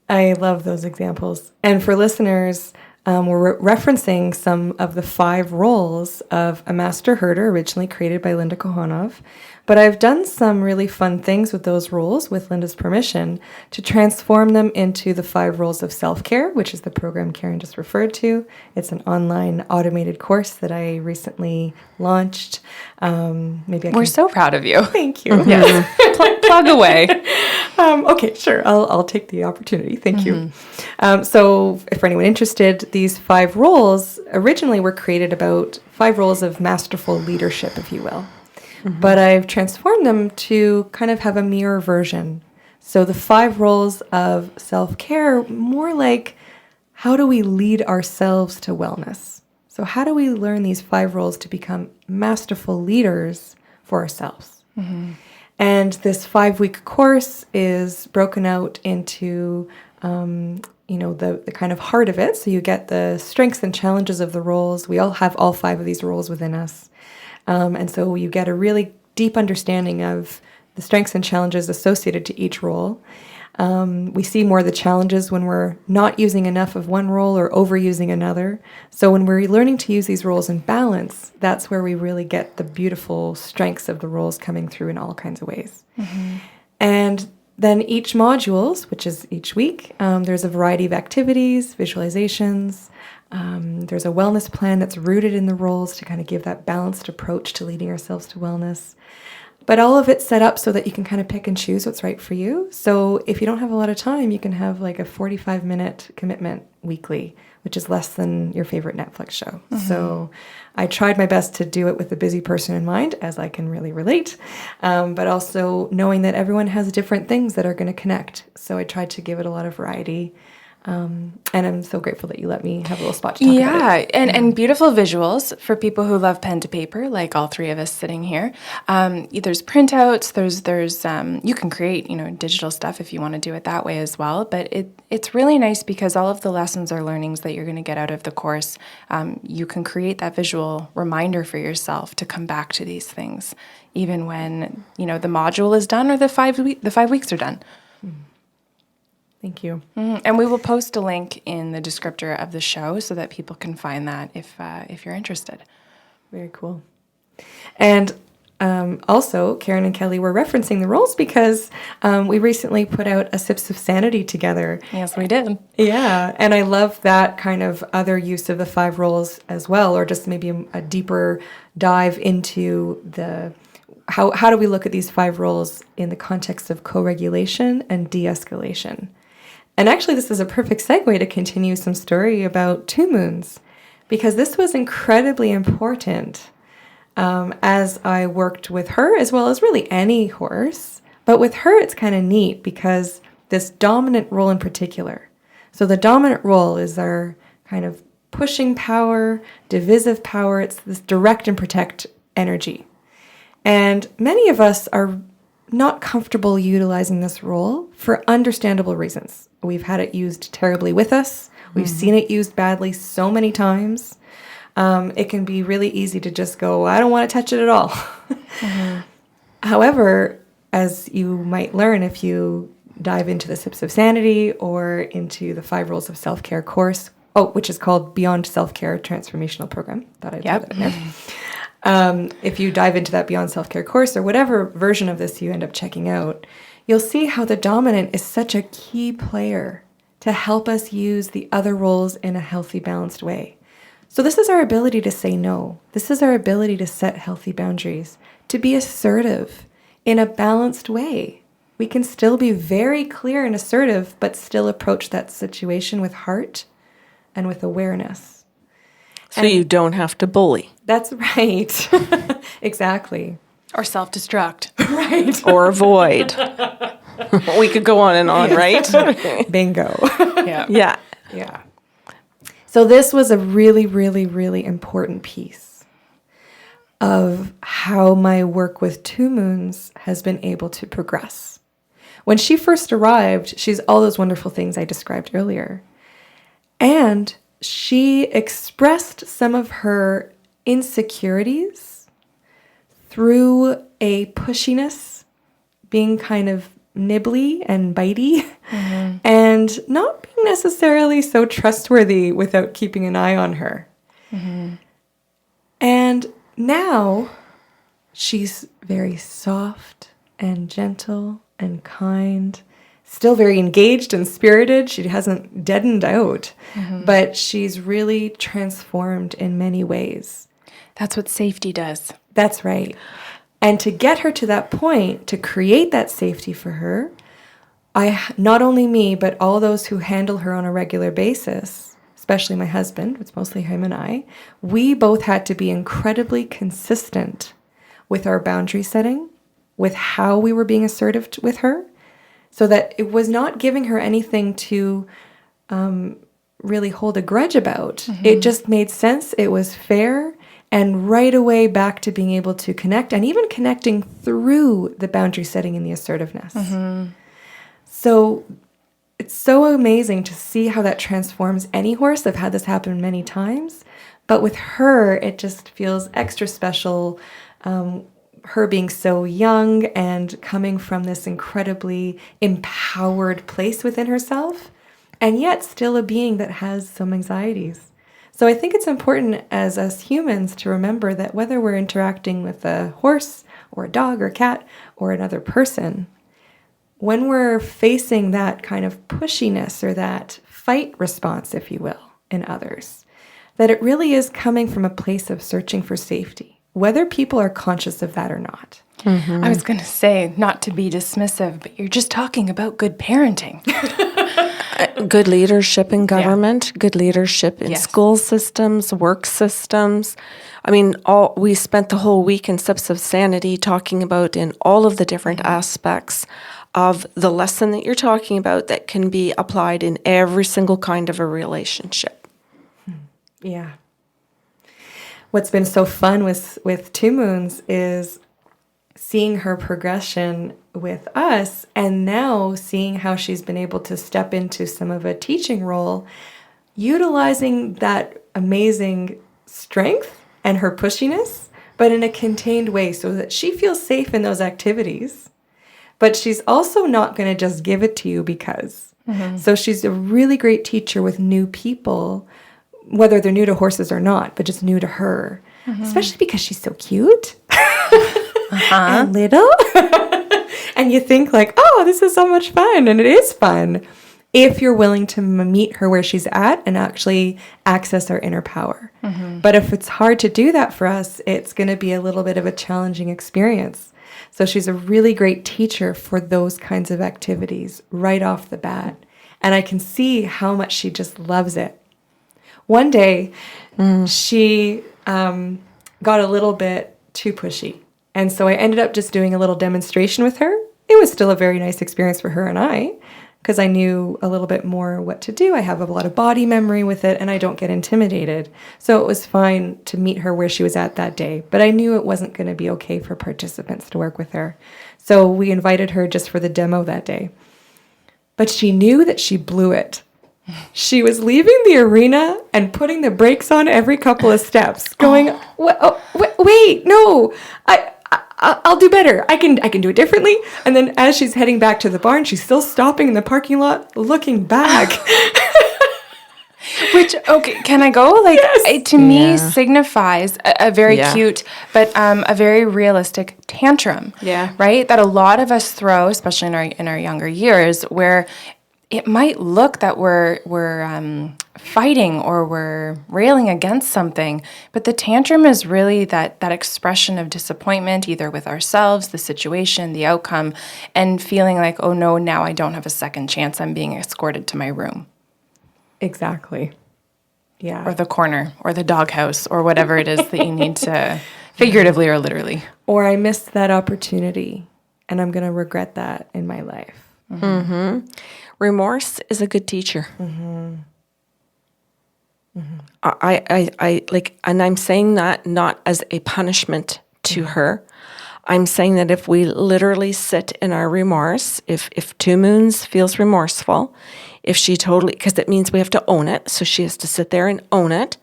Speaker 3: I love those examples. And for listeners, we're referencing some of the 5 roles of a master herder originally created by Linda Kohonov. But I've done some really fun things with those rules, with Linda's permission, to transform them into the 5 rules of self-care, which is the program Karen just referred to. It's an online automated course that I recently launched.
Speaker 1: We're so proud of you.
Speaker 3: Thank you.
Speaker 1: Yes. Plug away.
Speaker 3: Okay, sure. I'll take the opportunity. Thank you. So for anyone interested, these 5 roles originally were created about 5 roles of masterful leadership, if you will. But I've transformed them to kind of have a mirror version. So the 5 roles of self-care, more like how do we lead ourselves to wellness? So how do we learn these 5 roles to become masterful leaders for ourselves? And this 5-week course is broken out into, the kind of heart of it. So you get the strengths and challenges of the roles. We all have all 5 of these roles within us. And so you get a really deep understanding of the strengths and challenges associated to each role. We see more of the challenges when we're not using enough of one role or overusing another. So when we're learning to use these roles in balance, that's where we really get the beautiful strengths of the roles coming through in all kinds of ways. And then each modules, which is each week, there's a variety of activities, visualizations. There's a wellness plan that's rooted in the roles to kind of give that balanced approach to leading ourselves to wellness. But all of it's set up so that you can kind of pick and choose what's right for you. So if you don't have a lot of time, you can have like a 45-minute commitment weekly, which is less than your favorite Netflix show. So I tried my best to do it with the busy person in mind, as I can really relate, but also knowing that everyone has different things that are going to connect. So I tried to give it a lot of variety. And I'm so grateful that you let me have a little spot to talk about it.
Speaker 1: And beautiful visuals for people who love pen to paper, like all 3 of us sitting here. There's printouts. There's you can create digital stuff if you want to do it that way as well. But it's really nice because all of the lessons or learnings that you're going to get out of the course, you can create that visual reminder for yourself to come back to these things, even when the module is done or the 5 weeks are done.
Speaker 3: Thank you.
Speaker 1: And we will post a link in the descriptor of the show so that people can find that if you're interested.
Speaker 3: Very cool. And also, Karen and Kelly were referencing the roles because we recently put out a Sips of Sanity together.
Speaker 1: Yes, we did.
Speaker 3: Yeah, and I love that kind of other use of the 5 roles as well, or just maybe a deeper dive into the how do we look at these 5 roles in the context of co-regulation and de-escalation. And actually, this is a perfect segue to continue some story about 2 moons, because this was incredibly important as I worked with her, as well as really any horse. But with her, it's kind of neat because this dominant role in particular. So the dominant role is our kind of pushing power, divisive power. It's this direct and protect energy. And many of us are not comfortable utilizing this role for understandable reasons. We've had it used terribly with us. We've seen it used badly so many times. It can be really easy to just go, I don't want to touch it at all. However, as you might learn if you dive into the Sips of Sanity or into the 5 Rules of Self-Care course, which is called Beyond Self-Care Transformational Program. Thought I'd put that in there. If you dive into that Beyond Self-Care course or whatever version of this you end up checking out, you'll see how the dominant is such a key player to help us use the other roles in a healthy, balanced way. So this is our ability to say no. This is our ability to set healthy boundaries, to be assertive in a balanced way. We can still be very clear and assertive, but still approach that situation with heart and with awareness.
Speaker 2: So you don't have to bully.
Speaker 3: That's right. Exactly.
Speaker 1: Or self-destruct.
Speaker 3: Right.
Speaker 2: Or avoid. We could go on and on, right?
Speaker 3: Bingo.
Speaker 2: Yeah.
Speaker 3: Yeah. So this was a really, really, really important piece of how my work with 2 moons has been able to progress. When she first arrived, she's all those wonderful things I described earlier. And she expressed some of her insecurities through a pushiness, being kind of nibbly and bitey, and not being necessarily so trustworthy without keeping an eye on her. And now She's very soft and gentle and kind, still very engaged and spirited. She hasn't deadened out, but she's really transformed in many ways.
Speaker 1: That's what safety does.
Speaker 3: That's right. And to get her to that point, to create that safety for her, not only me, but all those who handle her on a regular basis, especially my husband, it's mostly him and I, we both had to be incredibly consistent with our boundary setting, with how we were being assertive with her, so that it was not giving her anything to really hold a grudge about. It just made sense. It was fair. And right away back to being able to connect, and even connecting through the boundary setting and the assertiveness. So it's so amazing to see how that transforms any horse. I've had this happen many times, but with her, it just feels extra special. Her being so young and coming from this incredibly empowered place within herself, and yet still a being that has some anxieties. So I think it's important as us humans to remember that whether we're interacting with a horse or a dog or cat or another person, when we're facing that kind of pushiness or that fight response, if you will, in others, that it really is coming from a place of searching for safety, whether people are conscious of that or not.
Speaker 1: I was going to say, not to be dismissive, but you're just talking about good parenting.
Speaker 2: Good leadership in government, good leadership in school systems, work systems. I mean, we spent the whole week in Sips of Sanity talking about in all of the different aspects of the lesson that you're talking about that can be applied in every single kind of a relationship.
Speaker 3: Yeah. What's been so fun with 2 Moons is seeing her progression with us, and now seeing how she's been able to step into some of a teaching role, utilizing that amazing strength and her pushiness, but in a contained way so that she feels safe in those activities. But she's also not going to just give it to you because. So she's a really great teacher with new people, whether they're new to horses or not, but just new to her, especially because she's so cute. And little. And you think like, oh, this is so much fun. And it is fun if you're willing to meet her where she's at and actually access our inner power. But if it's hard to do that for us, it's going to be a little bit of a challenging experience. So she's a really great teacher for those kinds of activities right off the bat. And I can see how much she just loves it. One day, she got a little bit too pushy. And so I ended up just doing a little demonstration with her. It was still a very nice experience for her and I, because I knew a little bit more what to do. I have a lot of body memory with it, and I don't get intimidated. So it was fine to meet her where she was at that day. But I knew it wasn't going to be okay for participants to work with her. So we invited her just for the demo that day. But she knew that she blew it. She was leaving the arena and putting the brakes on every couple of steps, going, wait, no, I'll do better. I can do it differently. And then as she's heading back to the barn, she's still stopping in the parking lot, looking back.
Speaker 1: Which, okay, can I go? Like, it, to me, signifies a very cute, but a very realistic tantrum.
Speaker 2: Yeah.
Speaker 1: Right? That a lot of us throw, especially in our younger years, where it might look that we're fighting or we're railing against something, but the tantrum is really that expression of disappointment, either with ourselves, the situation, the outcome, and feeling like, oh no, now I don't have a second chance. I'm being escorted to my room.
Speaker 3: Exactly. Yeah.
Speaker 1: Or the corner, or the doghouse, or whatever it is that you need to, figuratively or literally.
Speaker 3: Or I missed that opportunity, and I'm going to regret that in my life.
Speaker 2: Remorse is a good teacher. I like, and I'm saying that not as a punishment to her. I'm saying that if we literally sit in our remorse, if 2 Moons feels remorseful, if she totally, because it means we have to own it, so she has to sit there and own it.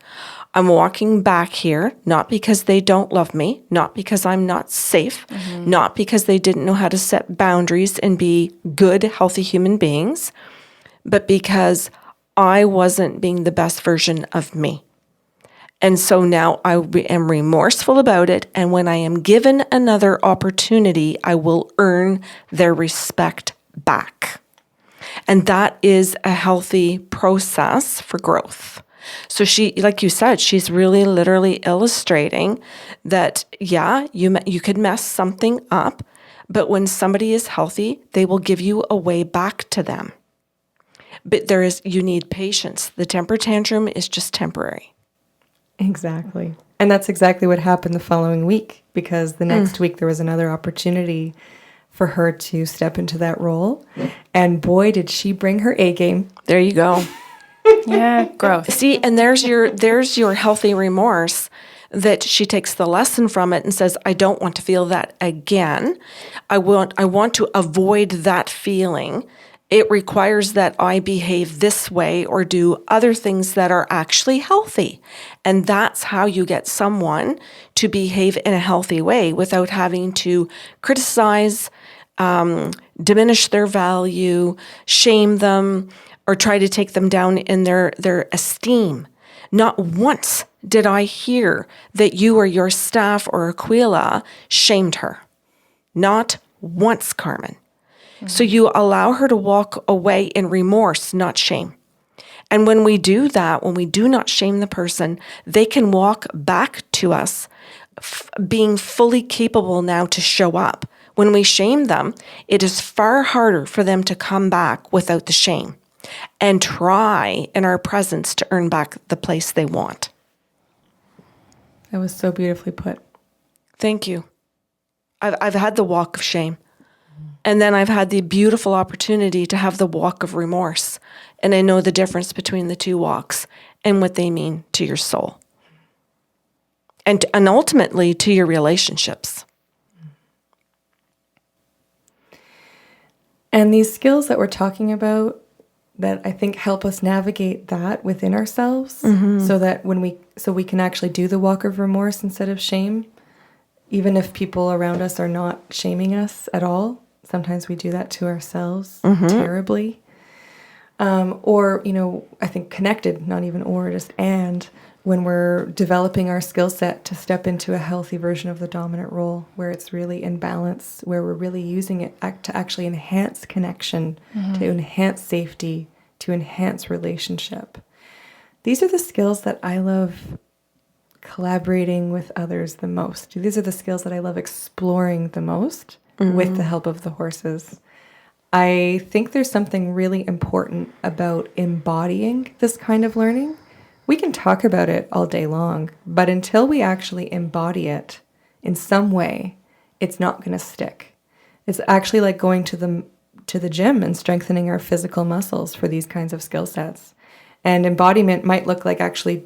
Speaker 2: I'm walking back here, not because they don't love me, not because I'm not safe, not because they didn't know how to set boundaries and be good, healthy human beings, but because I wasn't being the best version of me. And so now I am remorseful about it. And when I am given another opportunity, I will earn their respect back. And that is a healthy process for growth. So she, like you said, she's really literally illustrating that, yeah, you could mess something up, but when somebody is healthy, they will give you a way back to them. But you need patience. The temper tantrum is just temporary.
Speaker 3: Exactly. And that's exactly what happened the following week, because the next week there was another opportunity for her to step into that role. And boy, did she bring her A game.
Speaker 2: There you go.
Speaker 1: Yeah, growth.
Speaker 2: See, and there's your healthy remorse, that she takes the lesson from it and says, I don't want to feel that again. I want to avoid that feeling. It requires that I behave this way or do other things that are actually healthy. And that's how you get someone to behave in a healthy way without having to criticize, diminish their value, shame them, or try to take them down in their esteem. Not once did I hear that you or your staff or Aquila shamed her. Not once, Carmen. So you allow her to walk away in remorse, not shame. And when we do that, when we do not shame the person, they can walk back to us being fully capable now to show up. When we shame them, it is far harder for them to come back without the shame and try in our presence to earn back the place they want.
Speaker 3: That was so beautifully put.
Speaker 2: Thank you. I've had the walk of shame. And then I've had the beautiful opportunity to have the walk of remorse. And I know the difference between the two walks and what they mean to your soul. And ultimately to your relationships.
Speaker 3: And these skills that we're talking about that I think help us navigate that within ourselves, so that we can actually do the walk of remorse instead of shame, even if people around us are not shaming us at all. Sometimes we do that to ourselves terribly. Or, I think connected, not even or, just and, when we're developing our skill set to step into a healthy version of the dominant role, where it's really in balance, where we're really using it to actually enhance connection, to enhance safety, to enhance relationship. These are the skills that I love collaborating with others the most. These are the skills that I love exploring the most with the help of the horses. I think there's something really important about embodying this kind of learning. We can talk about it all day long, but until we actually embody it in some way, it's not going to stick. It's actually like going to the gym and strengthening our physical muscles for these kinds of skill sets. And embodiment might look like actually,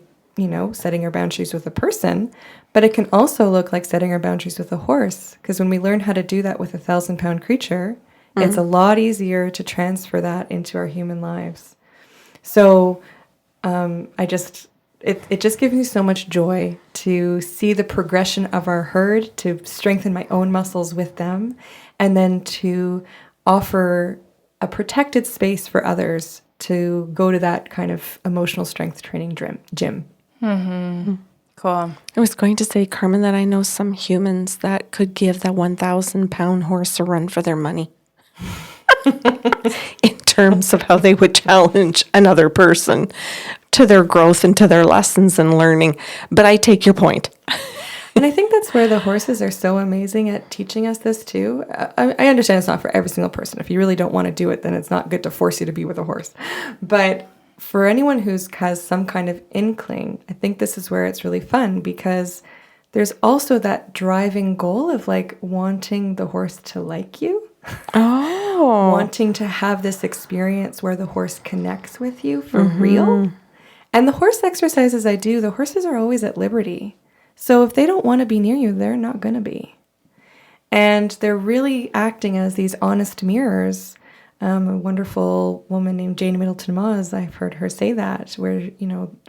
Speaker 3: setting our boundaries with a person, but it can also look like setting our boundaries with a horse. Because when we learn how to do that with a 1,000-pound creature, it's a lot easier to transfer that into our human lives. So it just gives me so much joy to see the progression of our herd, to strengthen my own muscles with them, and then to offer a protected space for others to go to that kind of emotional strength training gym.
Speaker 1: Cool.
Speaker 2: I was going to say, Carmen, that I know some humans that could give that 1,000-pound horse a run for their money. In terms of how they would challenge another person to their growth and to their lessons and learning. But I take your point.
Speaker 3: And I think that's where the horses are so amazing at teaching us this too. I understand it's not for every single person. If you really don't want to do it, then it's not good to force you to be with a horse. But for anyone who has some kind of inkling, I think this is where it's really fun, because there's also that driving goal of like wanting the horse to like you.
Speaker 2: Oh.
Speaker 3: Wanting to have this experience where the horse connects with you for real. And the horse exercises I do, the horses are always at liberty. So if they don't want to be near you, they're not going to be. And they're really acting as these honest mirrors. A wonderful woman named Jane Middleton-Moss, I've heard her say that, where,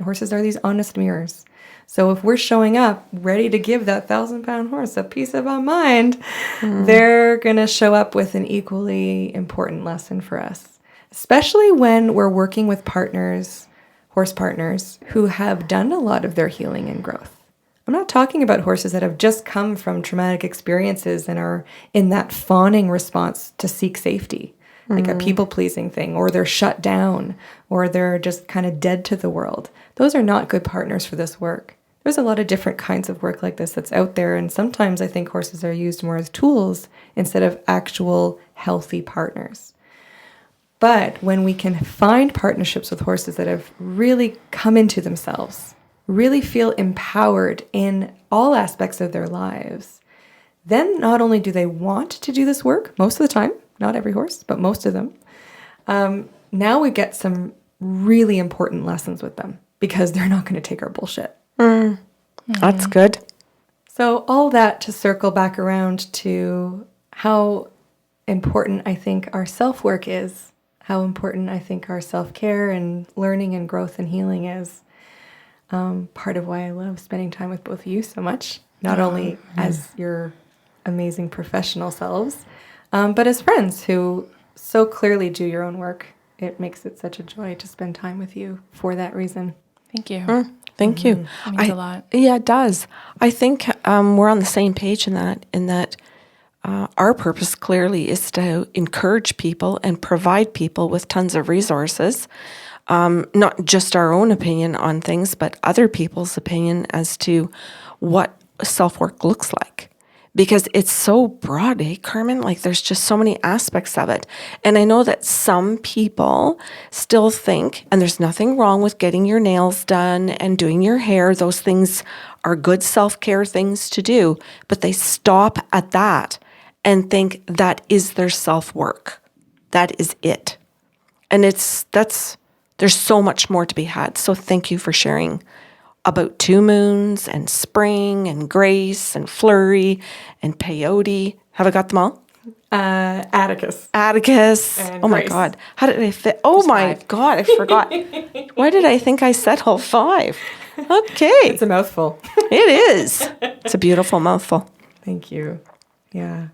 Speaker 3: horses are these honest mirrors. So if we're showing up ready to give that 1,000-pound horse a piece of our mind, they're going to show up with an equally important lesson for us, especially when we're working with partners. horse partners who have done a lot of their healing and growth. I'm not talking about horses that have just come from traumatic experiences and are in that fawning response to seek safety, like a people-pleasing thing, or they're shut down, or they're just kind of dead to the world. Those are not good partners for this work. There's a lot of different kinds of work like this that's out there, and sometimes I think horses are used more as tools instead of actual healthy partners. But when we can find partnerships with horses that have really come into themselves, really feel empowered in all aspects of their lives, then not only do they want to do this work, most of the time, not every horse, but most of them, now we get some really important lessons with them because they're not going to take our bullshit.
Speaker 2: That's good.
Speaker 3: So all that to circle back around to how important I think our self-work is, how important I think our self-care and learning and growth and healing is. Part of why I love spending time with both of you so much, not only as your amazing professional selves, but as friends who so clearly do your own work. It makes it such a joy to spend time with you for that reason.
Speaker 1: Thank you.
Speaker 2: Thank you.
Speaker 1: It means a lot.
Speaker 2: Yeah, it does. I think we're on the same page in that our purpose clearly is to encourage people and provide people with tons of resources, not just our own opinion on things, but other people's opinion as to what self-work looks like. Because it's so broad, eh, Carmen? Like there's just so many aspects of it. And I know that some people still think, and there's nothing wrong with getting your nails done and doing your hair. Those things are good self-care things to do. But they stop at that and think that is their self-work. That is it. And there's so much more to be had. So thank you for sharing about two moons and spring and grace and flurry and peyote. Have I got them all?
Speaker 3: Atticus.
Speaker 2: And oh my
Speaker 3: grace.
Speaker 2: God. How did I fit? Oh my God, I forgot. Why did I think I said all 5? Okay.
Speaker 3: It's a mouthful.
Speaker 2: It is. It's a beautiful mouthful.
Speaker 3: Thank you. Yeah.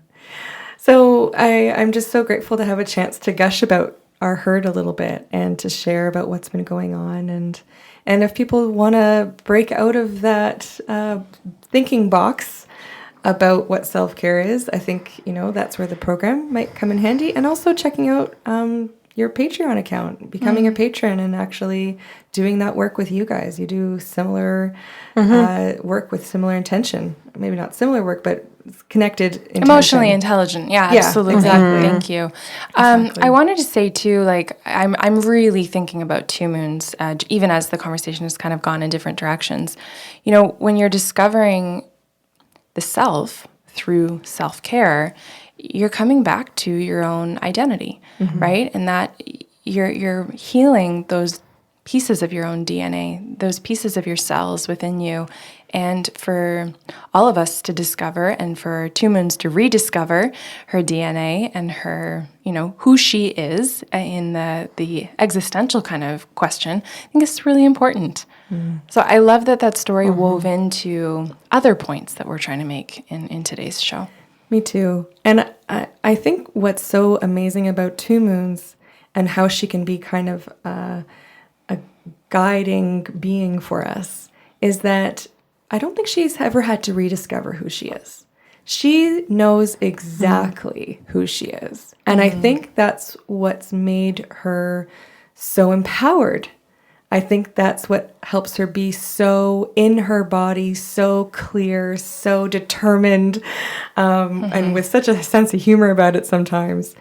Speaker 3: So I'm just so grateful to have a chance to gush about our herd a little bit and to share about what's been going on. And if people want to break out of that thinking box about what self-care is, I think, that's where the program might come in handy. And also checking out your Patreon account, becoming a patron and actually doing that work with you guys. You do similar work with similar intention. Maybe not similar work, but connected intention.
Speaker 1: Emotionally intelligent. Yeah, absolutely.
Speaker 3: Exactly.
Speaker 1: Thank you.
Speaker 3: Exactly.
Speaker 1: I wanted to say too, like I'm really thinking about two moons, even as the conversation has kind of gone in different directions. When you're discovering the self through self-care, you're coming back to your own identity, right? And that you're healing those pieces of your own DNA, those pieces of your cells within you. And for all of us to discover, and for Two Moons to rediscover her DNA and her, who she is in the existential kind of question, I think it's really important. So I love that story wove into other points that we're trying to make in today's show.
Speaker 3: Me too. And I think what's so amazing about Two Moons and how she can be kind of a guiding being for us is that I don't think she's ever had to rediscover who she is. She knows exactly who she is. And I think that's what's made her so empowered. I think that's what helps her be so in her body, so clear, so determined, and with such a sense of humor about it sometimes.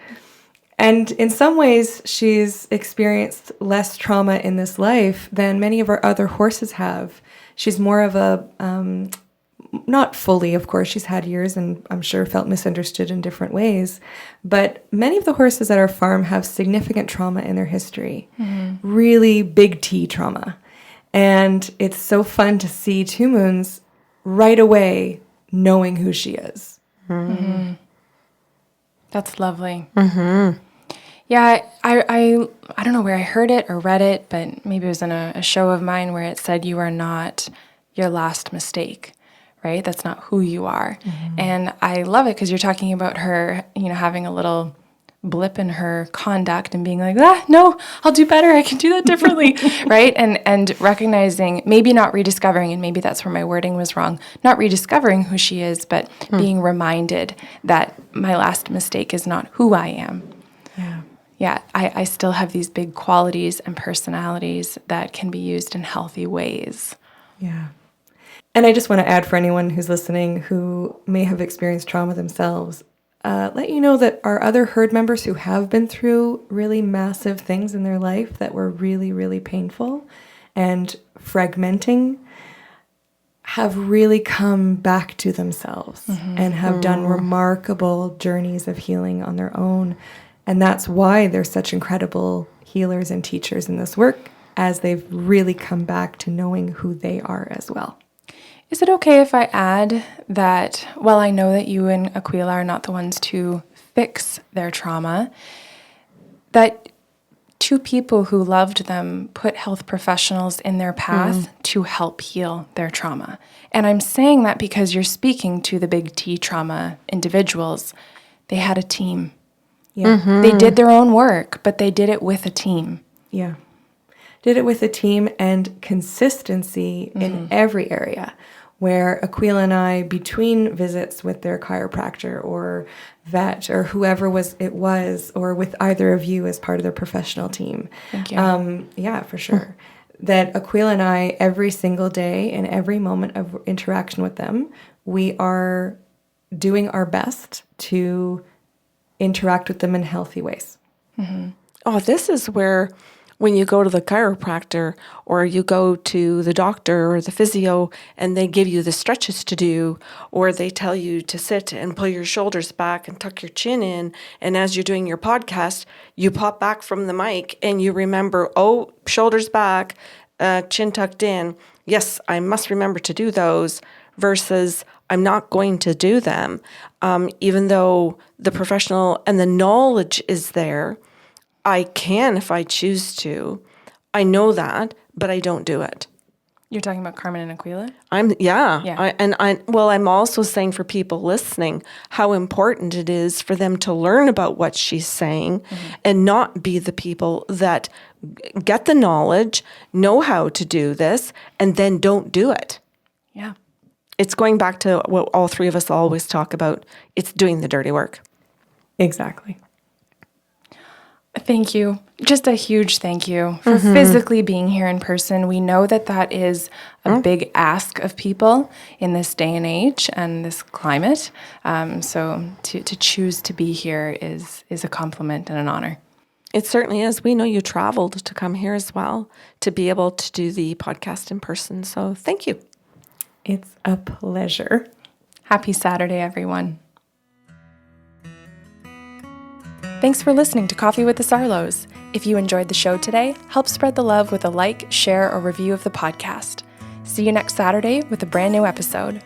Speaker 3: And in some ways, she's experienced less trauma in this life than many of our other horses have. She's more of a, not fully, of course, she's had years and I'm sure felt misunderstood in different ways. But many of the horses at our farm have significant trauma in their history, really big T trauma. And it's so fun to see Two Moons right away knowing who she is.
Speaker 1: That's lovely. Yeah, I don't know where I heard it or read it, but maybe it was in a show of mine where it said you are not your last mistake, right? That's not who you are. And I love it because you're talking about her, having a little blip in her conduct and being like, no, I'll do better. I can do that differently, right? And recognizing, maybe not rediscovering, and maybe that's where my wording was wrong, not rediscovering who she is, but being reminded that my last mistake is not who I am. Yeah, I still have these big qualities and personalities that can be used in healthy ways.
Speaker 3: Yeah. And I just want to add, for anyone who's listening who may have experienced trauma themselves, let you know that our other herd members who have been through really massive things in their life that were really, really painful and fragmenting have really come back to themselves and have done remarkable journeys of healing on their own. And that's why they're such incredible healers and teachers in this work, as they've really come back to knowing who they are as well.
Speaker 1: Is it okay if I add that, while I know that you and Aquila are not the ones to fix their trauma, that two people who loved them put health professionals in their path to help heal their trauma? And I'm saying that because you're speaking to the big T trauma individuals. They had a team.
Speaker 3: Yeah.
Speaker 1: They did their own work, but they did it with a team.
Speaker 3: Yeah. Did it with a team and consistency in every area, where Aquila and I, between visits with their chiropractor or vet or whoever it was, or with either of you as part of their professional team.
Speaker 1: Thank you.
Speaker 3: Yeah, for sure. That Aquila and I, every single day and every moment of interaction with them, we are doing our best to interact with them in healthy ways.
Speaker 2: Oh, this is where, when you go to the chiropractor or you go to the doctor or the physio and they give you the stretches to do, or they tell you to sit and pull your shoulders back and tuck your chin in, and as you're doing your podcast, you pop back from the mic and you remember, oh, shoulders back, chin tucked in. Yes, I must remember to do those, versus I'm not going to do them, even though the professional and the knowledge is there. I can if I choose to. I know that, but I don't do it.
Speaker 1: You're talking about Carmen and Aquila?
Speaker 2: Yeah. I'm also saying for people listening how important it is for them to learn about what she's saying and not be the people that get the knowledge, know how to do this, and then don't do it.
Speaker 1: Yeah.
Speaker 2: It's going back to what all three of us always talk about. It's doing the dirty work.
Speaker 3: Exactly.
Speaker 1: Thank you. Just a huge thank you for physically being here in person. We know that that is a big ask of people in this day and age and this climate. So to choose to be here is a compliment and an honor.
Speaker 2: It certainly is. We know you traveled to come here as well to be able to do the podcast in person. So thank you.
Speaker 3: It's a pleasure.
Speaker 1: Happy Saturday, everyone. Thanks for listening to Coffee with the Sarlos. If you enjoyed the show today, help spread the love with a like, share, or review of the podcast. See you next Saturday with a brand new episode.